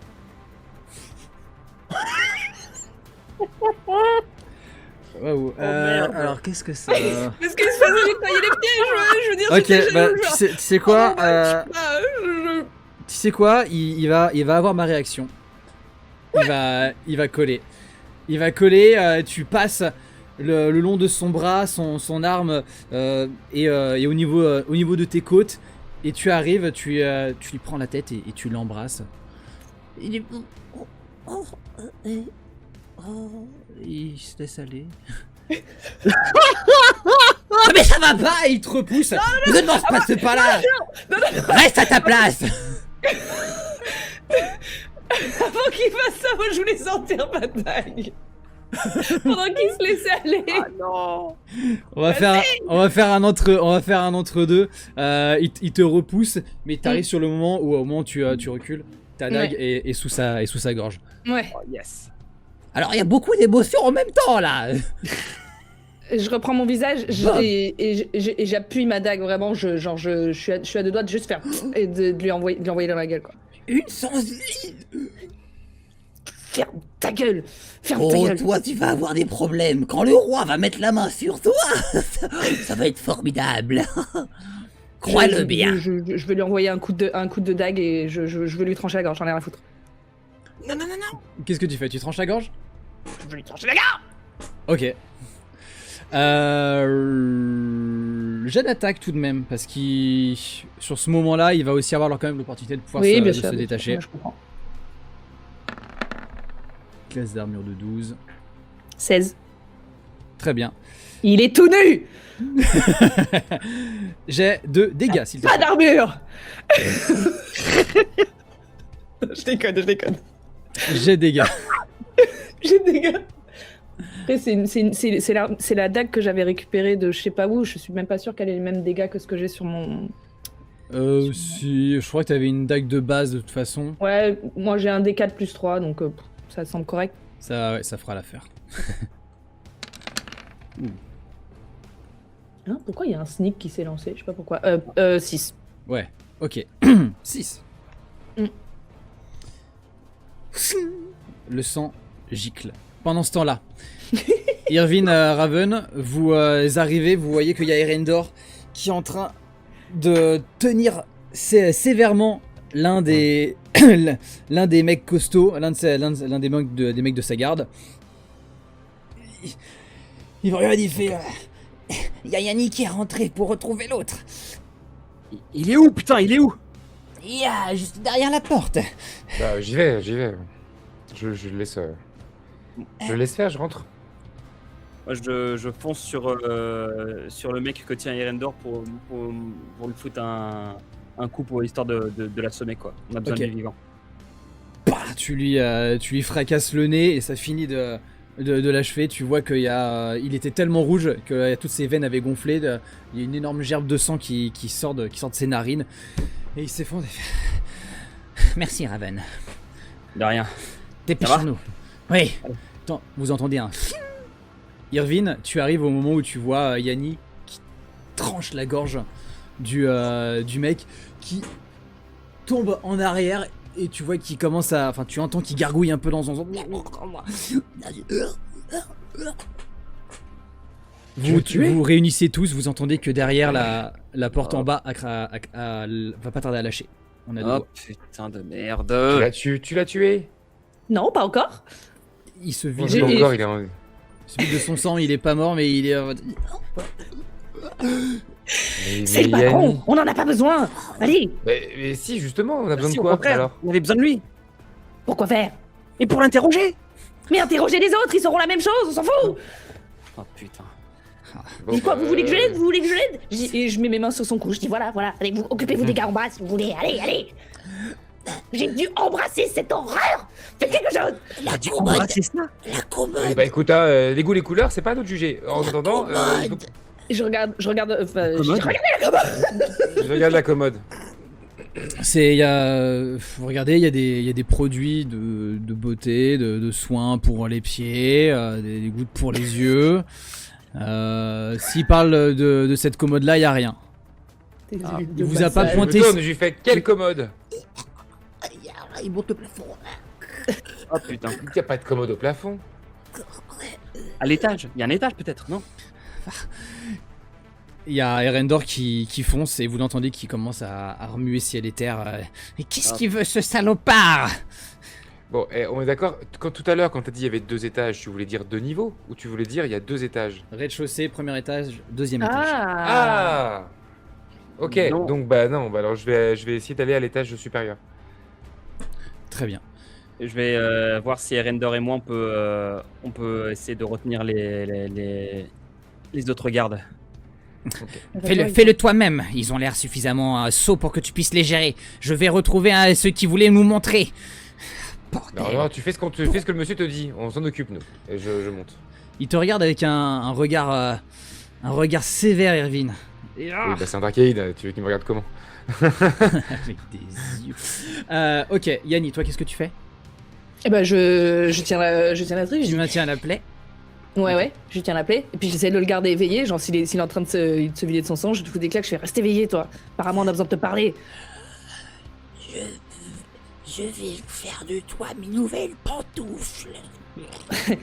Waouh. Merde. Alors qu'est-ce que c'est Parce qu'il se faisait nettoyer les pieds, je veux dire, Ok, c'était bah jaloux, tu genre. sais quoi Je- Tu sais quoi, il va avoir ma réaction. Il va coller. Il va coller, tu passes le long de son bras, son arme et au niveau de tes côtes. Et tu arrives, tu lui prends la tête et tu l'embrasses. Il est... Il se laisse aller. Ah, mais ça va pas! Il te repousse. Ne passe pas là! Reste à ta place! Avant qu'il fasse ça, moi je voulais sortir ma dague. Pendant qu'il se laissait aller. Ah non. On va faire un entre deux. Il te repousse, mais t'arrives sur le moment où au moment où tu recules, ta dague est sous sa gorge. Ouais. Oh, yes. Alors, il y a beaucoup d'émotions en même temps, là! Je reprends mon visage Bob. et j'appuie ma dague vraiment. Je suis à deux doigts de juste faire et de lui envoyer dans la gueule, quoi. Une sans... Ferme ta gueule. Ferme ta Oh, gueule. toi, tu vas avoir des problèmes. Quand le roi va mettre la main sur toi, ça va être formidable. Crois-le bien. Je vais lui envoyer un coup de dague et je veux lui trancher la gorge. J'en ai rien à foutre. Non. Qu'est-ce que tu fais? Tu tranches la gorge? Je veux lui trancher la garde. Ok. Jet d'attaque tout de même, parce qu'il sur ce moment-là, il va aussi avoir quand même l'opportunité de pouvoir Oui, bien se sûr. détacher. Je comprends. Classe d'armure de 12. 16. Très bien. Il est tout nu. J'ai 2 dégâts, s'il te Pas plaît. d'armure. Je déconne. J'ai dégâts. J'ai des gars. Après, c'est la dague que j'avais récupérée de je sais pas où. Je suis même pas sûre qu'elle ait les mêmes dégâts que ce que j'ai sur mon. Si, je crois que t'avais une dague de base de toute façon. Ouais, moi j'ai un D4 plus 3, donc ça semble correct. Ça, ouais, ça fera l'affaire. Hein, pourquoi il y a un sneak qui s'est lancé? Je sais pas pourquoi. 6. Ouais, ok. 6. le sang gicle. Pendant ce temps-là, Irvine, Raven, vous arrivez, vous voyez qu'il y a Erendor qui est en train de tenir sévèrement l'un des l'un des mecs costauds, l'un des mecs de sa garde. Il regarde, il fait Il y a Yannick qui est rentré pour retrouver l'autre. Il est où, putain, il est où? Il y a juste derrière la porte. Bah, j'y vais. Je le laisse. Je le laisse faire, je rentre. Moi, je fonce sur le mec que tient Erendor pour lui foutre un coup pour histoire de l'assommer, quoi. On a besoin de lui vivant. Bah, tu lui fracasses le nez et ça finit de l'achever. Tu vois qu'il était tellement rouge que toutes ses veines avaient gonflé. Il y a une énorme gerbe de sang qui sort de ses narines. Et il s'effondre. Merci, Raven. De rien. Dépêchons-nous. Oui. Attends, vous entendez un... Irvine, tu arrives au moment où tu vois Yanni qui tranche la gorge du mec qui tombe en arrière et tu vois qu'il commence à... Enfin, tu entends qu'il gargouille un peu dans son... Vous réunissez tous, vous entendez que derrière la porte en bas va pas tarder à lâcher. On a Oh putain de merde. Tu l'as tué? Non, pas encore. Il se Bon, vide. pas encore, il est en... Celui de son sang, il est pas mort, mais il est... C'est le patron, on en a pas besoin. Allez, Mais si, justement, on a besoin Si, de au quoi contraire, alors? on avait besoin de lui. pourquoi faire? Et pour l'interroger. Mais interrogez les autres, ils sauront la même chose, on s'en fout. Oh putain. Bon, Dis quoi, bah, vous voulez que je l'aide? Vous voulez que je l'aide? Et je mets mes mains sur son cou, je dis voilà, allez, vous occupez-vous des gars en bas si vous voulez, allez. J'ai dû embrasser cette horreur. Faites quelque chose. La C'est commode. ça. La commode. Bah écoute, les goûts, les couleurs, c'est pas à nous de juger. En attendant, il faut- Je regarde, je Commode. dis, regardez la commode. je regarde la commode. Vous regardez, il y a des produits de beauté, de soins pour les pieds, des gouttes pour les yeux. S'il parle de cette commode-là, il y a rien. Il vous a pas Je pointé. me tourne, je lui fais quelle commode? Il monte au plafond. Oh putain. Il n'y a pas de commode au plafond. À l'étage. Il y a un étage peut-être, non? Il y a Erendor qui fonce et vous l'entendez qui commence à remuer ciel et terre. Mais qu'est-ce qu'il veut, ce salopard? Bon, on est d'accord. Quand tout à l'heure, quand t'as dit il y avait 2 étages, tu voulais dire 2 niveaux? Ou tu voulais dire il y a 2 étages? Rez-de-chaussée, premier étage, deuxième étage. Ah Ok, Non. donc bah non, bah alors je vais essayer d'aller à l'étage supérieur. Très bien. Je vais voir si Erendor et moi on peut essayer de retenir les autres gardes. Fais-le toi-même. Ils ont l'air suffisamment sots pour que tu puisses les gérer. Je vais retrouver ceux qui voulaient nous montrer. Bordel. Non, tu fais ce que le monsieur te dit, on s'en occupe nous. Et je monte. Il te regarde avec un regard sévère, Irvine. Et, Oui, bah c'est un Drakeid, tu veux qu'il me regarde comment? avec des yeux. Ok, Yanni, toi, qu'est-ce que tu fais? Eh ben je tiens la trille. Tu maintiens la plaie. Ouais, je tiens la plaie. Et puis j'essaie de le garder éveillé. Genre s'il est en train de se vider de son sang, je te fous des claques, je fais reste éveillé toi. Apparemment on a besoin de te parler. Je vais faire de toi mes nouvelles pantoufles.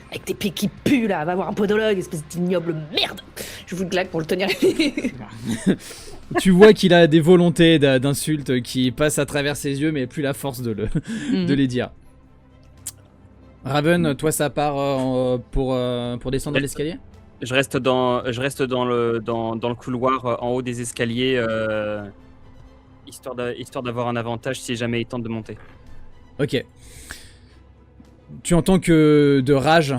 Avec tes pieds qui puent là, va voir un podologue, espèce d'ignoble merde. Je vous le claque pour le tenir éveillé. Tu vois qu'il a des volontés d'insultes qui passent à travers ses yeux, mais plus la force de les dire. Raven, toi, ça part pour descendre l'escalier? Je reste dans le couloir en haut des escaliers, histoire d'avoir un avantage si jamais il tente de monter. Ok. Tu entends que de rage,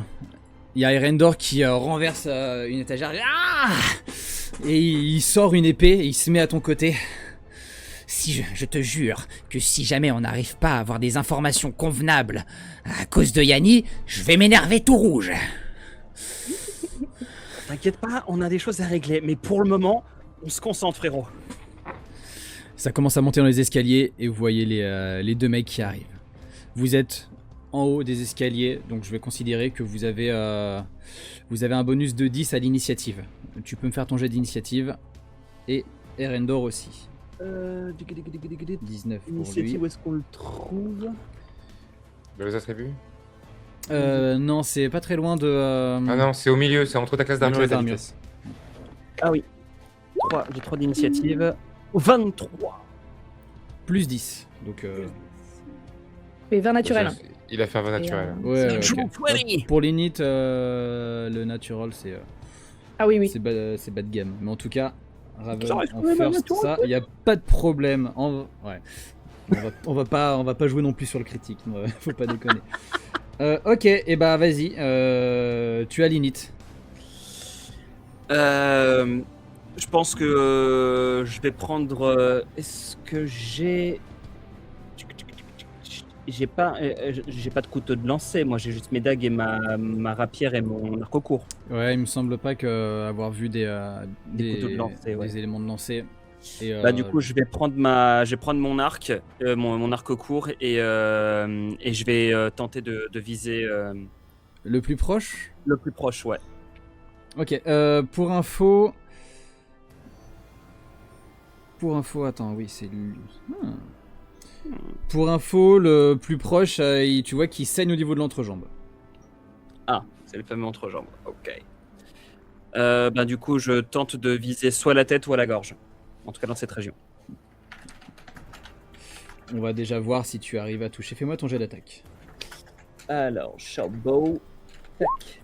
il y a Erendor qui renverse une étagère. Ah et il sort une épée et il se met à ton côté. Si je te jure que si jamais on n'arrive pas à avoir des informations convenables à cause de Yanni, je vais m'énerver tout rouge. T'inquiète pas, on a des choses à régler, mais pour le moment, on se concentre, frérot. Ça commence à monter dans les escaliers et vous voyez les deux mecs qui arrivent. Vous êtes en haut des escaliers, donc je vais considérer que vous avez un bonus de 10 à l'initiative. Tu peux me faire ton jet d'initiative et Erendor aussi. 19 pour lui. Où est-ce qu'on le trouve? Vous les attributs? Non, c'est pas très loin de. Ah non, c'est au milieu, c'est entre ta classe d'armure et ta d'armure. vitesse. Ah oui. J'ai 3 d'initiative. 23. Plus 10. Donc. Et 20 naturel. hein. Il a fait un vin naturel. Ouais, Natural ok. 20. Pour l'init, le natural, c'est. Ah oui, oui. C'est bad game. Mais en tout cas, Raven Ça reste en quand même un first, natural. ça, il n'y a pas de problème. Ouais. On va pas jouer non plus sur le critique. Faut pas déconner. Ok, et bah vas-y. Tu as l'init. Je pense que je vais prendre. Est-ce que j'ai. J'ai pas de couteau de lancer. Moi, j'ai juste mes dagues et ma rapière et mon arc au court. Ouais, il me semble pas que avoir vu des couteaux de lancer, ouais. des éléments de lancer. Et, Du coup, je vais prendre mon arc, mon arc au court et je vais tenter de viser le plus proche. le plus proche, ouais. Ok. Pour info, attends, oui, c'est lui. Pour info, le plus proche, tu vois qu'il saigne au niveau de l'entrejambe. Ah, c'est le fameux entrejambe. Ok. Du coup, je tente de viser soit la tête ou la gorge. En tout cas, dans cette région. On va déjà voir si tu arrives à toucher. Fais-moi ton jet d'attaque. Alors, shortbow. Tac.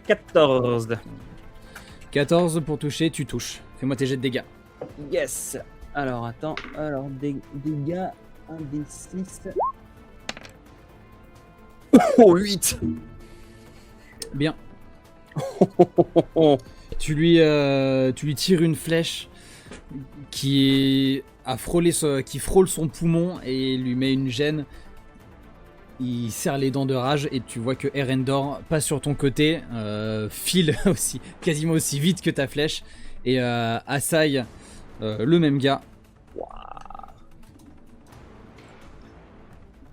14. 14 pour toucher, tu touches. Fais-moi tes jets de dégâts. Yes. Alors, attends. Alors, dégâts. 1 des 6. Oh, 8. Bien. Tu lui tires une flèche qui frôle son poumon et lui met une gêne. Il serre les dents de rage et tu vois que Erendor passe sur ton côté, file quasiment aussi vite que ta flèche et assaille le même gars.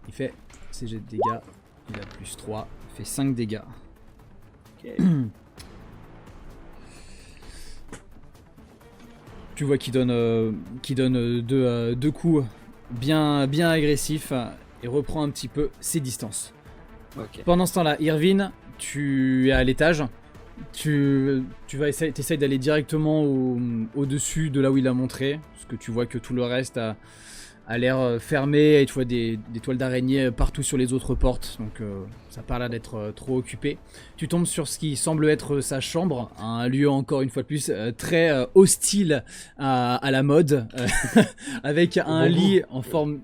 Il fait ses jets de dégâts, il a plus 3, il fait 5 dégâts. Ok. Tu vois qu'il donne deux coups bien agressifs et reprend un petit peu ses distances. Ok. Pendant ce temps-là, Irvine, tu es à l'étage. Tu essayes d'aller directement au-dessus de là où il a montré, parce que tu vois que tout le reste a l'air fermé et tu vois des toiles d'araignée partout sur les autres portes, donc ça a pas l'air d'être trop occupé. Tu tombes sur ce qui semble être sa chambre, un lieu encore une fois de plus très hostile à la mode, avec un lit en forme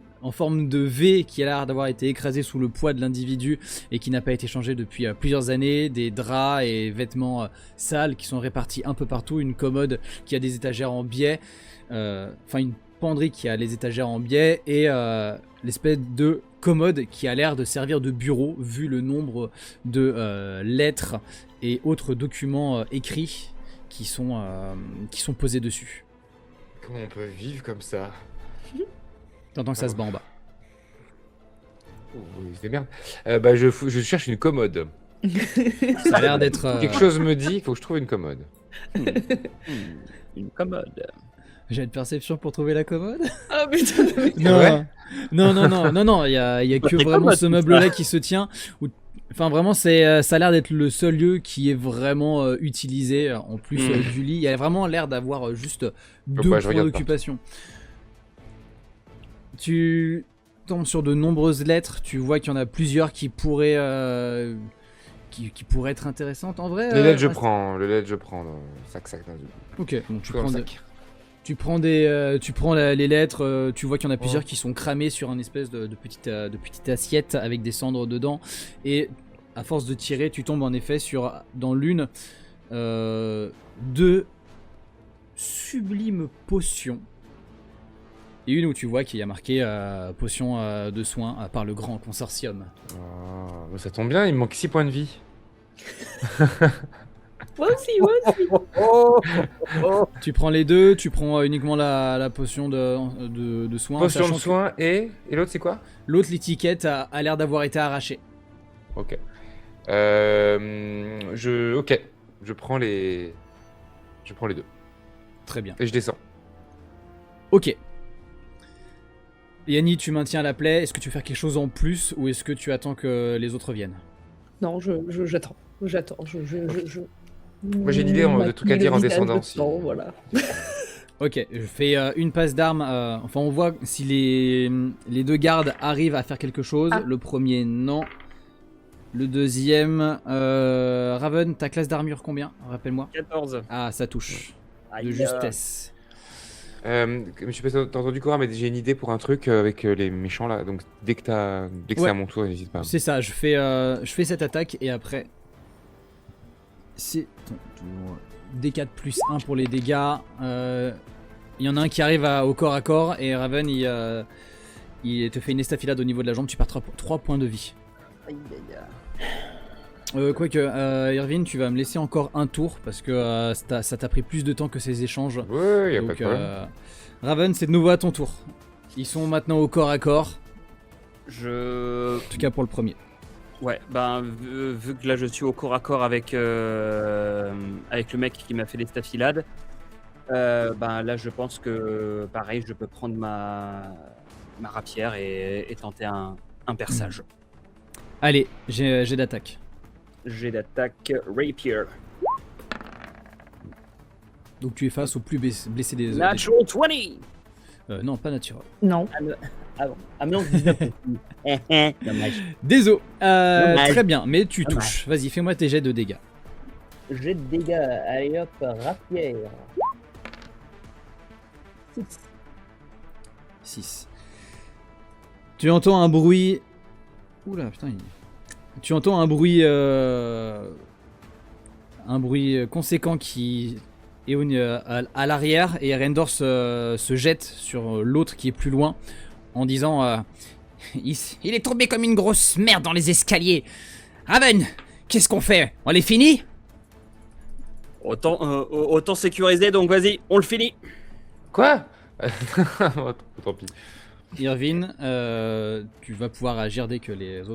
de V qui a l'air d'avoir été écrasé sous le poids de l'individu et qui n'a pas été changé depuis plusieurs années, des draps et vêtements sales qui sont répartis un peu partout, une commode qui a des étagères en biais, une penderie qui a les étagères en biais et l'espèce de commode qui a l'air de servir de bureau vu le nombre de lettres et autres documents écrits qui sont posés dessus. Comment on peut vivre comme ça? T'entends que ça se bat en bas. Oh, c'est merde. Je cherche une commode. Ça a l'air d'être... Quelque chose me dit qu'il faut que je trouve une commode. Une commode. J'ai de perception pour trouver la commode. Ah putain, Non, non, il y a que très vraiment commode, ce tout meuble-là ça. qui se tient. Enfin, vraiment, ça a l'air d'être le seul lieu qui est vraiment utilisé en plus du lit. Il y a vraiment l'air d'avoir juste deux bah, je points regarde d'occupation. Tu tombes sur de nombreuses lettres. Tu vois qu'il y en a plusieurs qui pourraient être intéressantes en vrai. Les lettres, je prends. Le lettre, je prends. Sac. Ok, donc tu Dans le prends, sac. tu prends les lettres, tu vois qu'il y en a plusieurs qui sont cramées sur une espèce de petite assiette avec des cendres dedans. Et à force de tirer, tu tombes en effet dans l'une deux sublimes potions. Et une où tu vois qu'il y a marqué potion de soin par le grand consortium. Oh, ça tombe bien, il me manque 6 points de vie. moi aussi. Tu prends les deux, tu prends uniquement la potion de soin. Potion sachant de que soin et l'autre, c'est quoi? l'autre, l'étiquette a l'air d'avoir été arrachée. Ok. Ok. Je prends les deux. 2. Très bien. Et je descends. Ok. Yanni, tu maintiens la plaie. Est-ce que tu veux faire quelque chose en plus ou est-ce que tu attends que les autres viennent? Non, j'attends. J'attends. Moi, j'ai une idée de trucs à dire en descendant. Voilà. Ok, je fais une passe d'armes. Enfin, on voit si les deux gardes arrivent à faire quelque chose. Ah. Le premier, non. Le deuxième, Raven, ta classe d'armure combien? Rappelle-moi. 14. Ah, ça touche. De Aïe. justesse. Je sais pas si t'as entendu Cora, mais j'ai une idée pour un truc avec les méchants là. Donc dès que c'est Ouais. à mon tour, n'hésite pas. C'est ça, je fais cette attaque et après. C'est ton tour. D4 plus 1 pour les dégâts. Il y en a un qui arrive au corps à corps et Raven il te fait une estafilade au niveau de la jambe. Tu perds 3 points de vie. Aïe, aïe, aïe. Quoique, Irvine, tu vas me laisser encore un tour parce que ça t'a pris plus de temps que ces échanges. Ouais, y a pas de Donc, problème. Raven, c'est de nouveau à ton tour. Ils sont maintenant au corps à corps, Je. en tout cas pour le premier. Ouais, ben, vu que là je suis au corps à corps avec le mec qui m'a fait les stafilades, ben là je pense que pareil, je peux prendre ma rapière et tenter un perçage. Allez, j'ai d'attaque. J'ai d'attaque rapier. Donc tu es face au plus blessé des Natural 20. non, pas naturel. Non. Ah mais non, 19. Dommage. Désolé. Dommage. Très bien, mais tu Dommage. touches. Vas-y, fais-moi tes jets de dégâts. J'ai de dégâts. Allez hop, rapière. 6. Tu entends un bruit. Oula, putain. Tu entends un bruit. Un bruit conséquent qui est à l'arrière et Rendor se jette sur l'autre qui est plus loin en disant Il est tombé comme une grosse merde dans les escaliers. Raven, qu'est-ce qu'on fait? On les finit? Autant sécuriser, donc vas-y, on le finit. Quoi? Tant pis. Irvine, tu vas pouvoir agir dès que les deux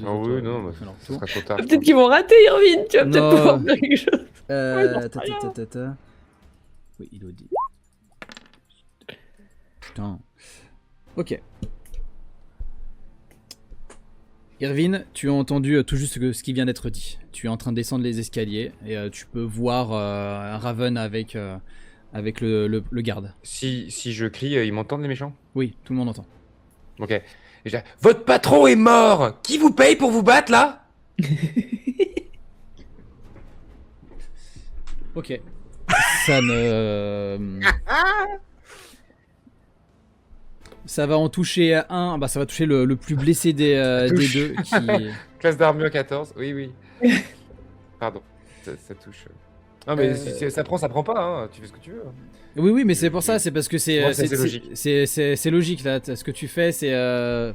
Ah autres oui, non, ont bah, fait leur ce tour. sera trop tard. je Peut-être pense. qu'ils vont rater, Irvine. Tu vas Non. peut-être pouvoir faire quelque chose. Euh, j'en sais rien. ta. Oui, il a dit. Putain. Ok. Irvine, tu as entendu tout juste ce qui vient d'être dit. Tu es en train de descendre les escaliers et tu peux voir Raven avec le garde. Si je crie, ils m'entendent les méchants? Oui, tout le monde entend. Ok. Et votre patron est mort! Qui vous paye pour vous battre là? Ok. Ça ne. Ça va en toucher un. Bah, ça va toucher le plus blessé des deux. Classe d'armure 14, oui. Pardon, ça touche. Non mais si ça prend pas, hein. Tu fais ce que tu veux. Oui, mais c'est pour ça. C'est parce que c'est logique. C'est logique là. Ce que tu fais, c'est.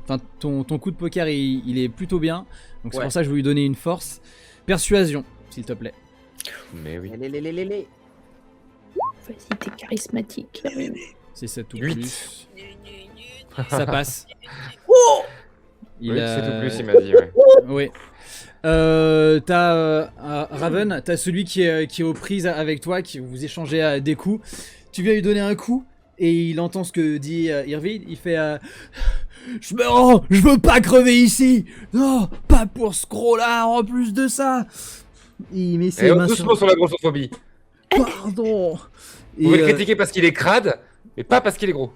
Enfin, ton coup de poker, il est plutôt bien. Donc c'est Ouais. pour ça que je voulais lui donner une force. Persuasion, s'il te plaît. Mais oui. Les. Vas-y, t'es charismatique. C'est 7 ou 8. plus. Ça passe. Oui, c'est tout plus, il m'a dit, ouais. Oui. T'as Raven, t'as celui qui est aux prises avec toi, qui vous échangez des coups. Tu viens lui donner un coup et il entend ce que dit Irvine. Il fait je me rends, je veux pas crever ici. Non, pas pour ce gros là. En plus de ça, il met ses mains Doucement sur la grossophobie. Pardon. Vous pouvez le critiquer parce qu'il est crade, mais pas parce qu'il est gros.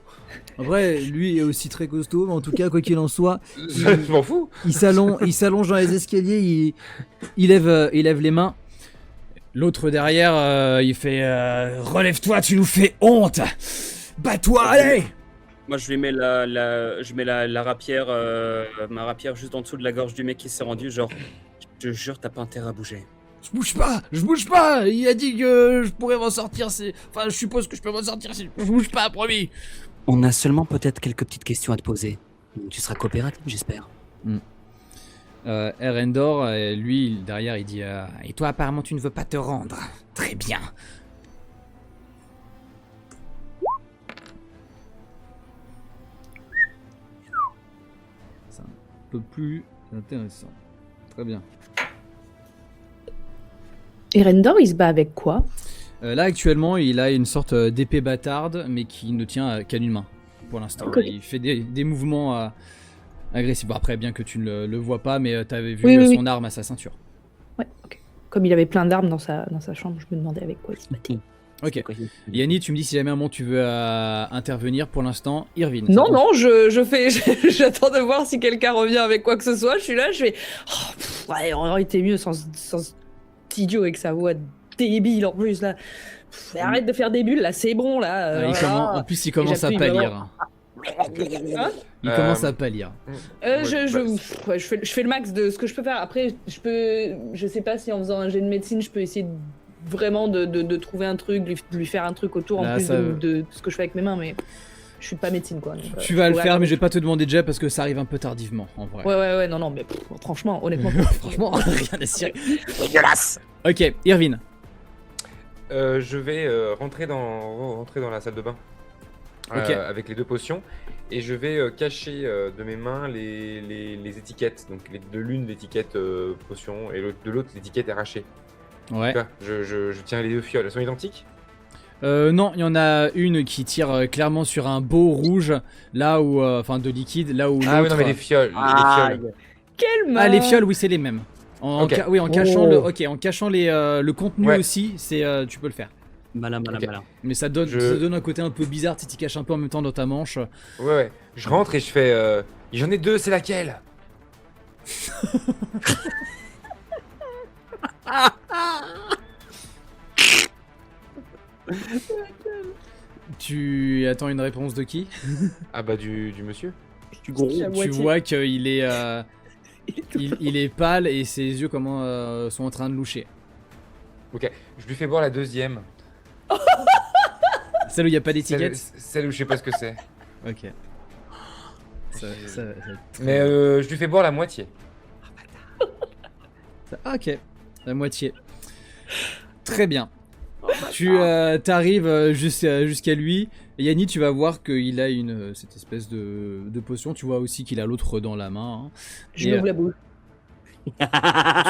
En vrai, lui est aussi très costaud, mais en tout cas, quoi qu'il en soit, Je m'en fous. il s'allonge dans les escaliers, il lève les mains. L'autre derrière, il fait relève-toi, tu nous fais honte. Bats-toi, allez. Moi je lui mets la rapière, ma rapière juste en dessous de la gorge du mec qui s'est rendu, genre, je te jure, t'as pas intérêt à bouger. Je bouge pas. Il a dit que je pourrais m'en sortir. Enfin, je suppose que je peux m'en sortir si je bouge pas, promis. On a seulement peut-être quelques petites questions à te poser. Tu seras coopératif, j'espère. Erendor, lui, derrière, il dit Et toi, apparemment, tu ne veux pas te rendre. Très bien. c'est un peu plus intéressant. Très bien. Et Rendor, il se bat avec quoi? Là, actuellement, il a une sorte d'épée bâtarde, mais qui ne tient qu'à une main. pour l'instant. Ok. Il fait des mouvements agressifs. Bon, après, bien que tu ne le vois pas, mais t'avais vu Oui, oui, son oui. arme à sa ceinture. Ouais, ok. Comme il avait plein d'armes dans sa chambre, je me demandais avec quoi il se battait. Ok. Yanni, tu me dis si jamais un moment tu veux intervenir. Pour l'instant, Irvine. Non, non, je fais. J'attends de voir si quelqu'un revient avec quoi que ce soit. Je suis là, je fais. Oh, ouais, on aurait été mieux sans cet idiot avec sa voix débile en plus là. Arrête de faire des bulles là, c'est bon là. En plus, il commence à j'appuie pâlir. Hein Il commence à pâlir. je fais le max de ce que je peux faire. Après, je sais pas si en faisant un jet de médecine, je peux essayer vraiment de trouver un truc, de lui faire un truc autour Là, en plus ça- de ce que je fais avec mes mains, mais je suis pas médecine quoi. Donc, Tu vas le ouais, faire, mais je vais pas te demander déjà parce que ça arrive un peu tardivement, en vrai. Ouais, non, mais franchement, honnêtement. Franchement, rien à cirer. Ok, Irvine. Je vais rentrer dans la salle de bain Ok. avec les 2 potions et je vais cacher de mes mains les étiquettes. Donc de l'une l'étiquette potion et de l'autre l'étiquette arrachée. Ouais. Là, je tiens les 2 fioles. Elles sont identiques? Non, il y en a une qui tire clairement sur un beau rouge, là où, enfin de liquide, là où Ah oui, l'autre. non, mais les fioles. Les fioles. Quel mal. Ah, les fioles, oui, c'est les mêmes. Ok. Oui, en cachant Oh. en cachant le contenu Ouais. aussi, c'est tu peux le faire. Malin. Ok. Mais ça donne, Je- ça donne un côté un peu bizarre, tu t'y caches un peu en même temps dans ta manche. Ouais. Je rentre et je fais. J'en ai 2, c'est laquelle? Tu attends une réponse de qui? Ah bah du monsieur. Tu gros. La Tu moitié. vois qu'il est, il est pâle et ses yeux sont en train de loucher. Ok. Je lui fais boire la deuxième. Celle où il n'y a pas Celle, d'étiquette. celle où je sais pas ce que c'est. Ok. Mais je lui fais boire la moitié. Ah, ok, la moitié. Très bien. Tu t'arrives jusqu'à lui. Et Yanni, tu vas voir qu'il a cette espèce de potion. Tu vois aussi qu'il a l'autre dans la main. Hein. Je Et, m'ouvre la bouche.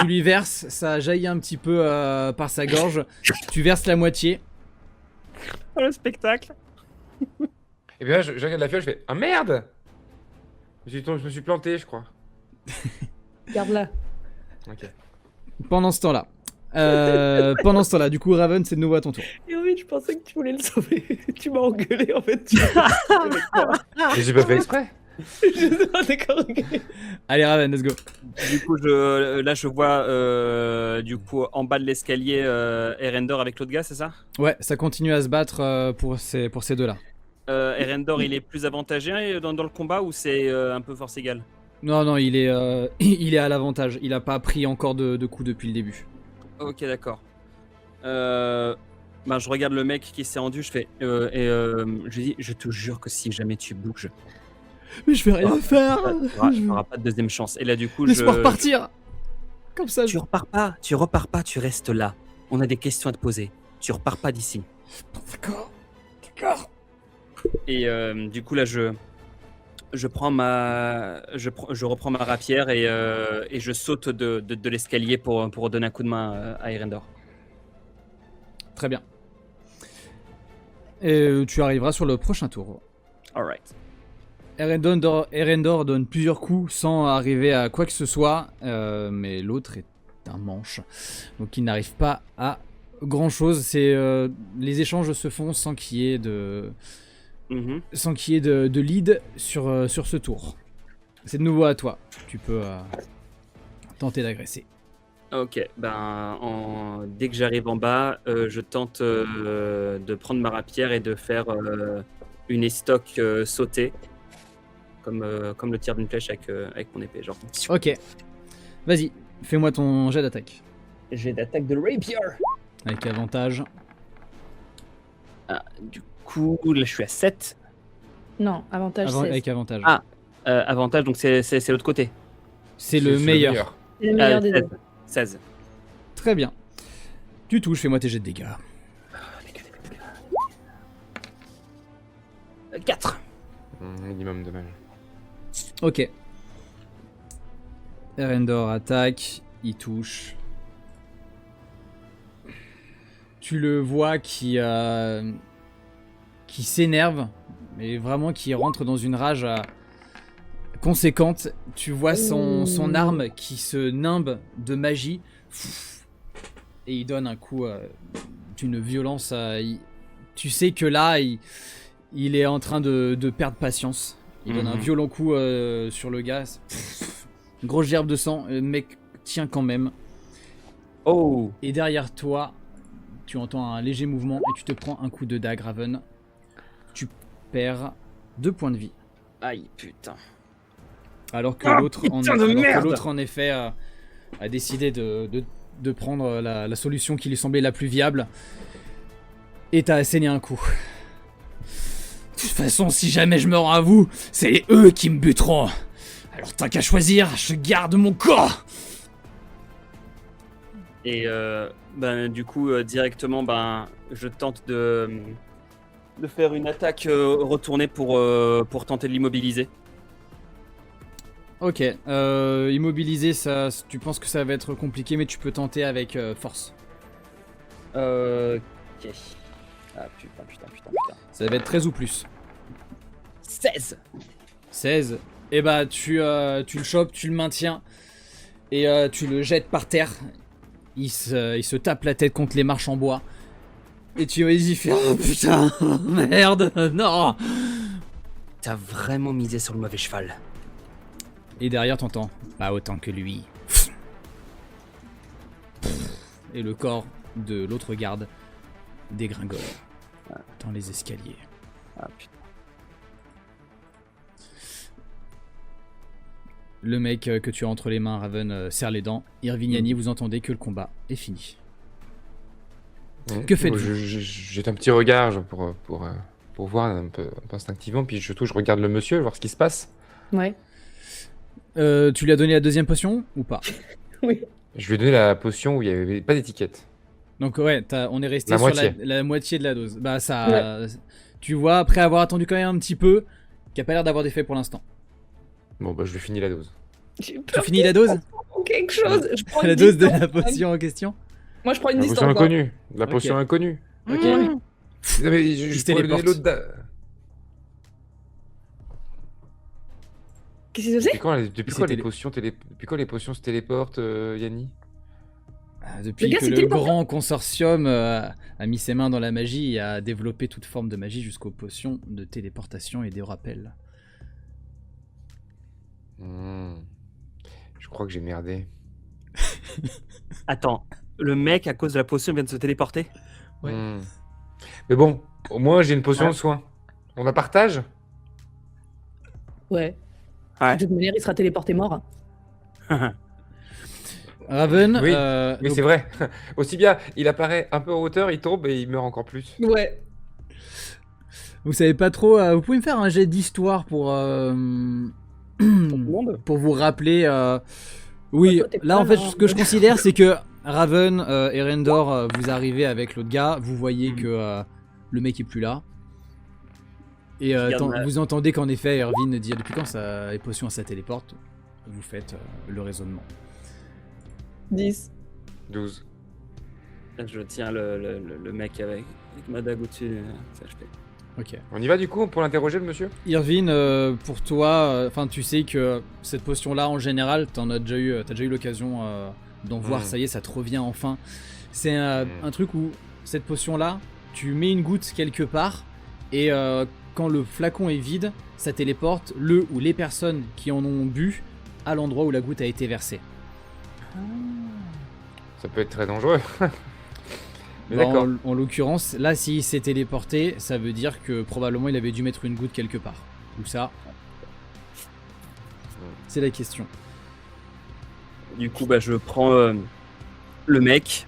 tu lui verses, ça jaillit un petit peu par sa gorge. Tu verses la moitié. Oh, le spectacle. Et bien là, je regarde la fiole, je fais ah merde. Je me suis planté, je crois. Garde-la. Ok. Pendant ce temps-là, du coup, Raven, c'est de nouveau à ton tour. Et oui, je pensais que tu voulais le sauver. Tu m'as engueulé en fait. Et j'ai pas fait exprès. D'accord, ok. Allez, Raven, let's go. Du coup, là, je vois du coup en bas de l'escalier Erendor avec l'autre gars, c'est ça? Ouais, ça continue à se battre pour ces deux-là. Erendor, il est plus avantagé dans le combat ou c'est un peu force égale? Non, il est, il est à l'avantage. Il a pas pris encore de coups depuis le début. Ok, d'accord. Ben, je regarde le mec qui s'est rendu, je fais je lui dis, je te jure que si jamais tu bouges, Mais je vais rien faire. tu n'auras pas de deuxième chance. Et là, du coup, Laisse-moi repartir. Comme ça. Tu repars pas, tu restes là. On a des questions à te poser. Tu repars pas d'ici. D'accord. Et du coup, là, je reprends ma rapière et je saute de l'escalier pour donner un coup de main à Erendor. Très bien. Et tu arriveras sur le prochain tour. Alright. Erendor donne plusieurs coups sans arriver à quoi que ce soit, mais l'autre est un manche, donc il n'arrive pas à grand chose. Les échanges se font sans qu'il y ait de lead sur ce tour. C'est de nouveau à toi. Tu peux tenter d'agresser. Ok, dès que j'arrive en bas, je tente de prendre ma rapière et de faire une estoc sautée, comme le tir d'une flèche avec mon épée. Genre. Ok. Vas-y, fais-moi ton jet d'attaque. J'ai d'attaque de rapier. Avec avantage. Du coup, là je suis à 7. Non, avantage 16. Avec avantage. Ah. Avantage, donc c'est l'autre côté. C'est le meilleur. C'est le meilleur des 16. deux. 16. Très bien. Tu touches, fais-moi tes jets de dégâts. 4. Minimum de mal. Ok. Erendor attaque, il touche. Tu le vois qui s'énerve, mais vraiment qui rentre dans une rage conséquente. Tu vois son arme qui se nimbe de magie et il donne un coup d'une violence. Tu sais que là, il est en train de perdre patience. Il donne un violent coup sur le gars. Une grosse gerbe de sang. Le mec tient quand même. Oh. Et derrière toi, tu entends un léger mouvement et tu te prends un coup de dague, Raven. Tu perds 2 points de vie. Aïe, putain. Alors que Ah, l'autre, putain de merde. en effet, a décidé de prendre la solution qui lui semblait la plus viable. Et t'as asséné un coup. De toute façon, si jamais je me rends à vous, c'est eux qui me buteront. Alors tant qu'à choisir, je garde mon corps. Et du coup, directement, je tente de faire une attaque retournée pour tenter de l'immobiliser. Ok, immobiliser, ça, tu penses que ça va être compliqué, mais tu peux tenter avec force. Ok. Ah putain. Ça va être 13 ou plus. 16. 16. Et bah tu le chopes, tu le maintiens et tu le jettes par terre. Il se tape la tête contre les marches en bois. Et tu vas y faire oh putain, merde, non. T'as vraiment misé sur le mauvais cheval. Et derrière t'entends pas autant que lui. Et le corps de l'autre garde dégringole dans les escaliers. Ah putain. Le mec que tu as entre les mains, Raven, serre les dents. Irviniani, vous entendez que le combat est fini. Que faites-vous? Je jette un petit regard pour voir un peu instinctivement, puis surtout je regarde le monsieur, voir ce qui se passe. Ouais. Tu lui as donné la deuxième potion ou pas? Oui. Je lui ai donné la potion où il n'y avait pas d'étiquette. Donc ouais, on est resté La sur moitié. la moitié de la dose. Bah ça, tu vois, après avoir attendu quand même un petit peu, qui a pas l'air d'avoir d'effet pour l'instant. Bon, bah je lui finis la dose. J'ai Tu finis la dose? ou quelque chose. Je prends une La dose de distance, la quand même. potion en question? Moi, je prends une La distance. potion hein. inconnue. La Ok. potion inconnue. Ok. Mmh. Non, mais je se pourrais donner téléporte. l'autre. Qu'est-ce que c'est? Depuis s'est quand télé- depuis quand les potions se téléportent, Yanni? Depuis Le gars, que c'est le téléporté. grand consortium a mis ses mains dans la magie et a développé toute forme de magie jusqu'aux potions de téléportation et des rappels. Je crois que j'ai merdé. Attends, le mec à cause de la potion vient de se téléporter? Ouais. Mais bon, au moins j'ai une potion Ouais. de soin. On la partage? Ouais. Ouais. De toute manière, il sera téléporté mort. Raven, Oui, donc, c'est vrai. Aussi bien, il apparaît un peu en hauteur, il tombe et il meurt encore plus. Ouais. vous savez pas trop, vous pouvez me faire un jet d'histoire pour monde. pour vous rappeler. Oui, Toi, t'es là pas en fait, là, ce que je hein. considère, c'est que Raven et Rendor, vous arrivez avec l'autre gars, vous voyez que le mec est plus là. Et Regarde ma- vous entendez qu'en effet, Erwin dit depuis quand les potions ça téléporte. Vous faites le raisonnement. 10. 12. Je tiens le mec avec ma dague au-dessus. Ça, je fais. Ok. On y va du coup pour l'interroger, le monsieur? Irvine, pour toi, enfin tu sais que cette potion-là, en général, t'as déjà eu l'occasion d'en voir. Ça y est, ça te revient enfin. C'est un truc où cette potion-là, tu mets une goutte quelque part et quand le flacon est vide, ça téléporte le ou les personnes qui en ont bu à l'endroit où la goutte a été versée. Ça peut être très dangereux. Mais Bah, d'accord. en l'occurrence, là, s'il s'est téléporté, ça veut dire que probablement il avait dû mettre une goutte quelque part. Où ça? C'est la question. Du coup, je prends le mec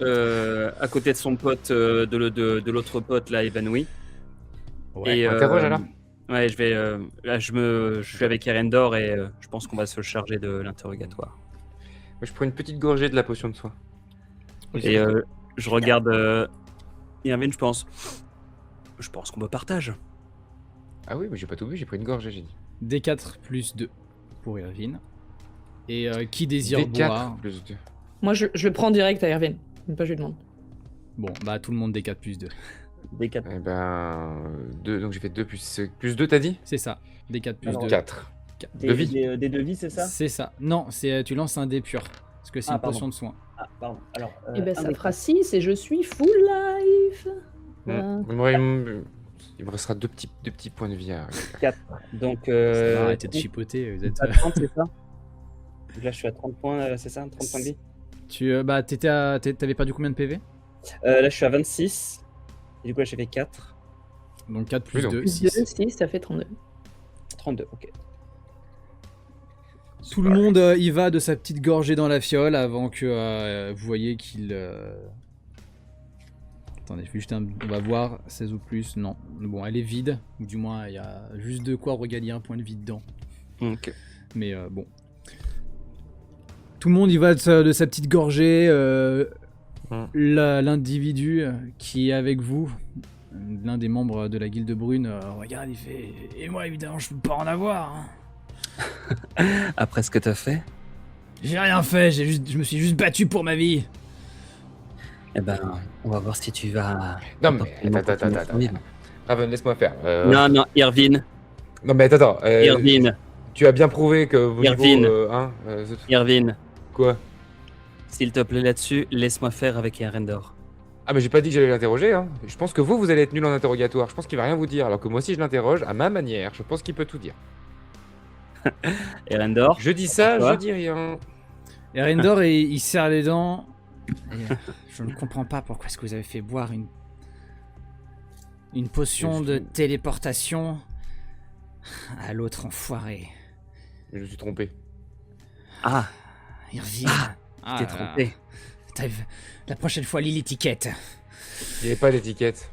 à côté de son pote, de l'autre pote là évanoui. Ouais. Et, On interroge, alors Ouais, je vais. Là, je suis avec Erendor et je pense qu'on va se charger de l'interrogatoire. Moi, je prends une petite gorgée de la potion de soin. Et je regarde Irvine, je pense qu'on me partage. Ah oui, mais j'ai pas tout bu, j'ai pris une gorgée, j'ai dit. D4 plus 2 pour Irvine. Et qui désire D4 boire? plus 2. Moi, je le prends direct à Erwin. Même pas, je lui demande. Bon, bah tout le monde D4 plus 2. Des 4. Eh ben, 2, donc j'ai fait 2 plus 2, t'as dit? C'est ça. Des 4 plus Alors, 2. 4. Des, De vie. des devis, c'est ça? C'est ça. Non, c'est tu lances un dé pur. Parce que c'est Ah, une pardon. potion de soin. Ah, pardon. Alors, Et ben un ça des fera 6 et je suis full life. Voilà. Il me restera 2 petits points de vie à... 4. Donc, Ça va, arrêtez de chipoter. Vous êtes, à 30, c'est ça? Donc là, je suis à 30 points, c'est ça? 30 points de vie? bah, t'avais perdu combien de PV? Là, je suis à 26. Et du coup, là, j'ai fait 4. Donc 4 plus Oui, donc. 2, Plus 2, 6. 6, ça fait 32. 32, ok. Tout le monde y va de sa petite gorgée dans la fiole avant que vous voyez qu'il... Attendez, on va voir, 16 ou plus, non. Bon, elle est vide, ou du moins il y a juste de quoi regagner un point de vie dedans. Ok. Mais bon. Tout le monde y va de sa petite gorgée. L'individu qui est avec vous, l'un des membres de la guilde brune, regarde, il fait... Et moi, évidemment, je peux pas en avoir. Hein. Après ce que t'as fait, J'ai rien fait, je me suis juste battu pour ma vie. eh ben, on va voir si tu vas... Non, mais attends. Raven, laisse-moi faire. Non, Irvine. Non, mais attends. Irvine. Tu as bien prouvé que vos Irvine. niveaux... Irvine. Quoi? S'il te plaît là-dessus, laisse-moi faire avec Erendor. Ah, mais j'ai pas dit que j'allais l'interroger, hein. Je pense que vous allez être nul en interrogatoire. Je pense qu'il va rien vous dire, alors que moi aussi je l'interroge à ma manière. Je pense qu'il peut tout dire. Erendor. Je dis ça, Pourquoi je dis rien. Erendor, il serre les dents. Et, je ne comprends pas pourquoi est-ce que vous avez fait boire une potion de téléportation à l'autre enfoiré. Je me suis trompé. Ah, Irvine. t'es trompé. La prochaine fois, lis l'étiquette. Il n'y avait pas d'étiquette.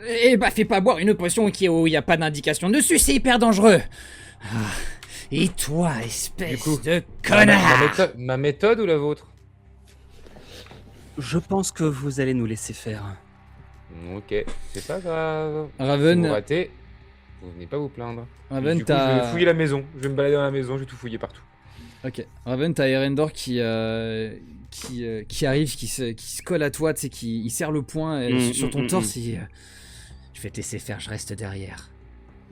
Eh bah, fais pas boire une potion où il n'y a pas d'indication dessus, c'est hyper dangereux. Ah, et toi, espèce Du coup, de connard. Ma méthode ou la vôtre? Je pense que vous allez nous laisser faire. Ok, c'est pas grave. Raven. Si vous ratez, vous venez pas vous plaindre. Raven, Du coup, je vais t'as... fouiller la maison. Je vais me balader dans la maison, je vais tout fouiller partout. Ok. Raven, t'as Erendor qui arrive, qui se colle à toi, tu sais, il serre le poing sur ton torse. Je vais te laisser faire, je reste derrière.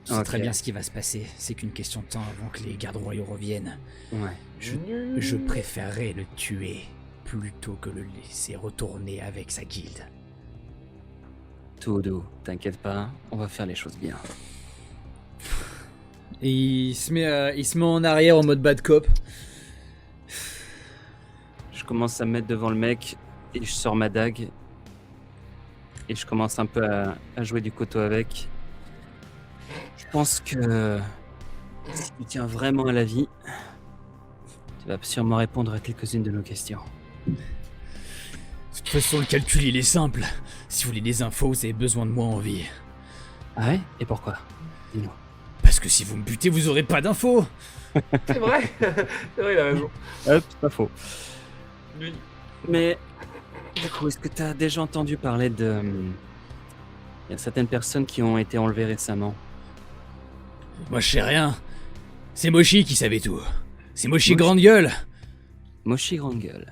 Je sais Ok. très bien ce qui va se passer. C'est qu'une question de temps avant que les gardes royaux reviennent. Ouais. Je préférerais le tuer plutôt que le laisser retourner avec sa guilde. Tout doux, t'inquiète pas, on va faire les choses bien. Et il se met en arrière en mode bad cop. Je commence à me mettre devant le mec et je sors ma dague. Et je commence un peu à jouer du couteau avec. Je pense que si tu tiens vraiment à la vie, tu vas sûrement répondre à quelques-unes de nos questions. De toute façon, le calcul, il est simple. Si vous voulez des infos, vous avez besoin de moi en vie. Ah ouais? Et pourquoi? Dis-nous. Parce que si vous me butez, vous aurez pas d'infos. C'est vrai. C'est vrai, il a raison. Hop, pas faux. Lui. Mais, du coup, est-ce que tu as déjà entendu parler de... Il y a certaines personnes qui ont été enlevées récemment. Moi, je sais rien. C'est Moshi qui savait tout. C'est Moshi Moshi. grande gueule. Moshi Grande Gueule.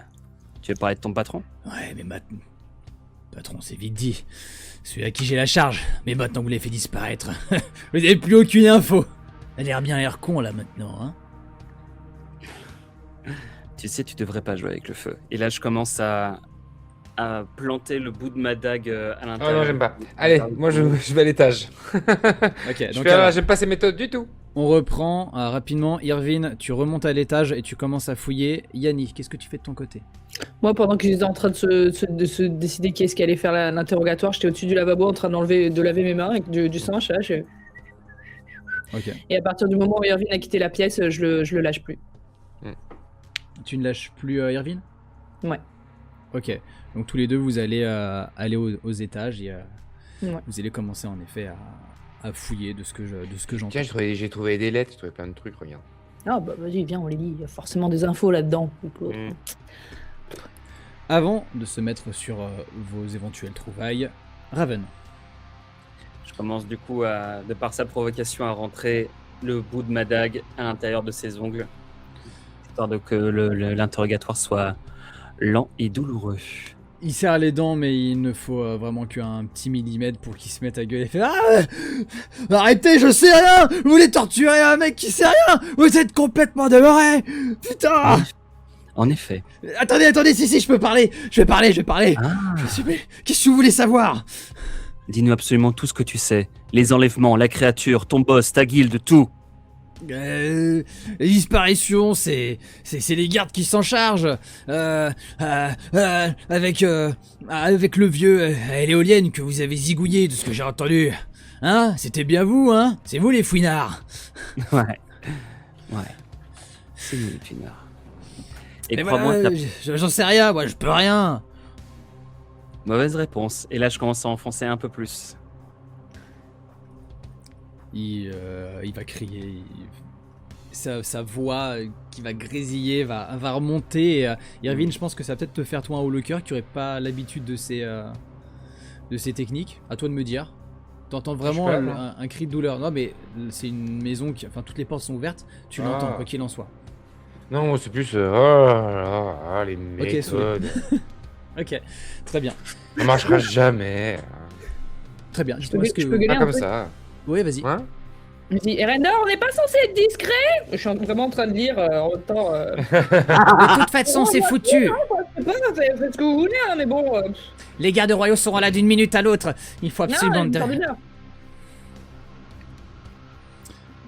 Tu veux parler de ton patron? Ouais, mais maintenant... Patron, c'est vite dit. Celui à qui j'ai la charge. Mais maintenant que vous l'avez fait disparaître, vous n'avez plus aucune info. Elle a l'air con, là, maintenant, hein. Tu sais, tu devrais pas jouer avec le feu. Et là, je commence à planter le bout de ma dague à Oh l'intérieur. non, j'aime pas. Allez, moi je vais à l'étage. Ok, Je donc fais, alors, j'aime pas ces méthodes du tout. on reprend rapidement. Irvine, tu remontes à l'étage et tu commences à fouiller. Yanni, qu'est-ce que tu fais de ton côté? Moi, pendant qu'ils étaient en train de se décider qui est-ce qui allait faire l'interrogatoire, j'étais au-dessus du lavabo en train de laver mes mains avec du singe. Là, Ok. Et à partir du moment où Irvine a quitté la pièce, je le lâche plus. Tu ne lâches plus Irvine? Ouais. Ok. Donc tous les deux, vous allez aller aux étages et Ouais. vous allez commencer en effet à fouiller de ce que j'entends. Tiens, j'ai trouvé des lettres, j'ai trouvé plein de trucs, regarde. Ah bah vas-y, viens, on les lit. Il y a forcément des infos là-dedans. Avant de se mettre sur vos éventuelles trouvailles, Raven. Je commence du coup, de par sa provocation, à rentrer le bout de ma dague à l'intérieur de ses ongles, histoire de que l'interrogatoire soit lent et douloureux. Il serre les dents, mais il ne faut vraiment qu'un petit millimètre pour qu'il se mette à gueuler. Il fait ah, arrêtez, je sais rien. Vous voulez torturer un mec qui sait rien. Vous êtes complètement demeuré. Putain. En effet. Attendez, si, je peux parler. Je vais parler. Ah. Qu'est-ce que vous voulez savoir? Dis-nous absolument tout ce que tu sais. Les enlèvements, la créature, ton boss, ta guilde, tout. Les disparitions, c'est les gardes qui s'en chargent. Avec le vieux à l'éolienne que vous avez zigouillé, de ce que j'ai entendu. Hein? C'était bien vous, hein? C'est vous les fouinards. Ouais. C'est nous les pinards. Et Mais crois-moi, voilà, j'en sais rien, moi je peux rien. mauvaise réponse. Et là, je commence à enfoncer un peu plus. Il va crier. Sa voix qui va grésiller va remonter. Irvine, je pense que ça va peut-être te faire toi un haut le cœur qui aurait pas l'habitude de ces techniques. À toi de me dire. T'entends vraiment un cri de douleur. Non, mais c'est une maison qui. Enfin, toutes les portes sont ouvertes. Tu l'entends, quoi qu'il en soit. Non, c'est plus... les méthodes. Ok, très bien. Ça marchera jamais. Très bien. Je peux gueuler Pas un comme peu. ça. Oui, vas-y. Hein? Je me dis, Erenda, on n'est pas censé être discret. Je suis vraiment en train de lire en même temps. De toute façon, c'est foutu. Je sais pas, faites ce que vous voulez, hein, mais bon. Les gardes royaux seront là d'une minute à l'autre. Il faut Non, absolument... une heure, une heure.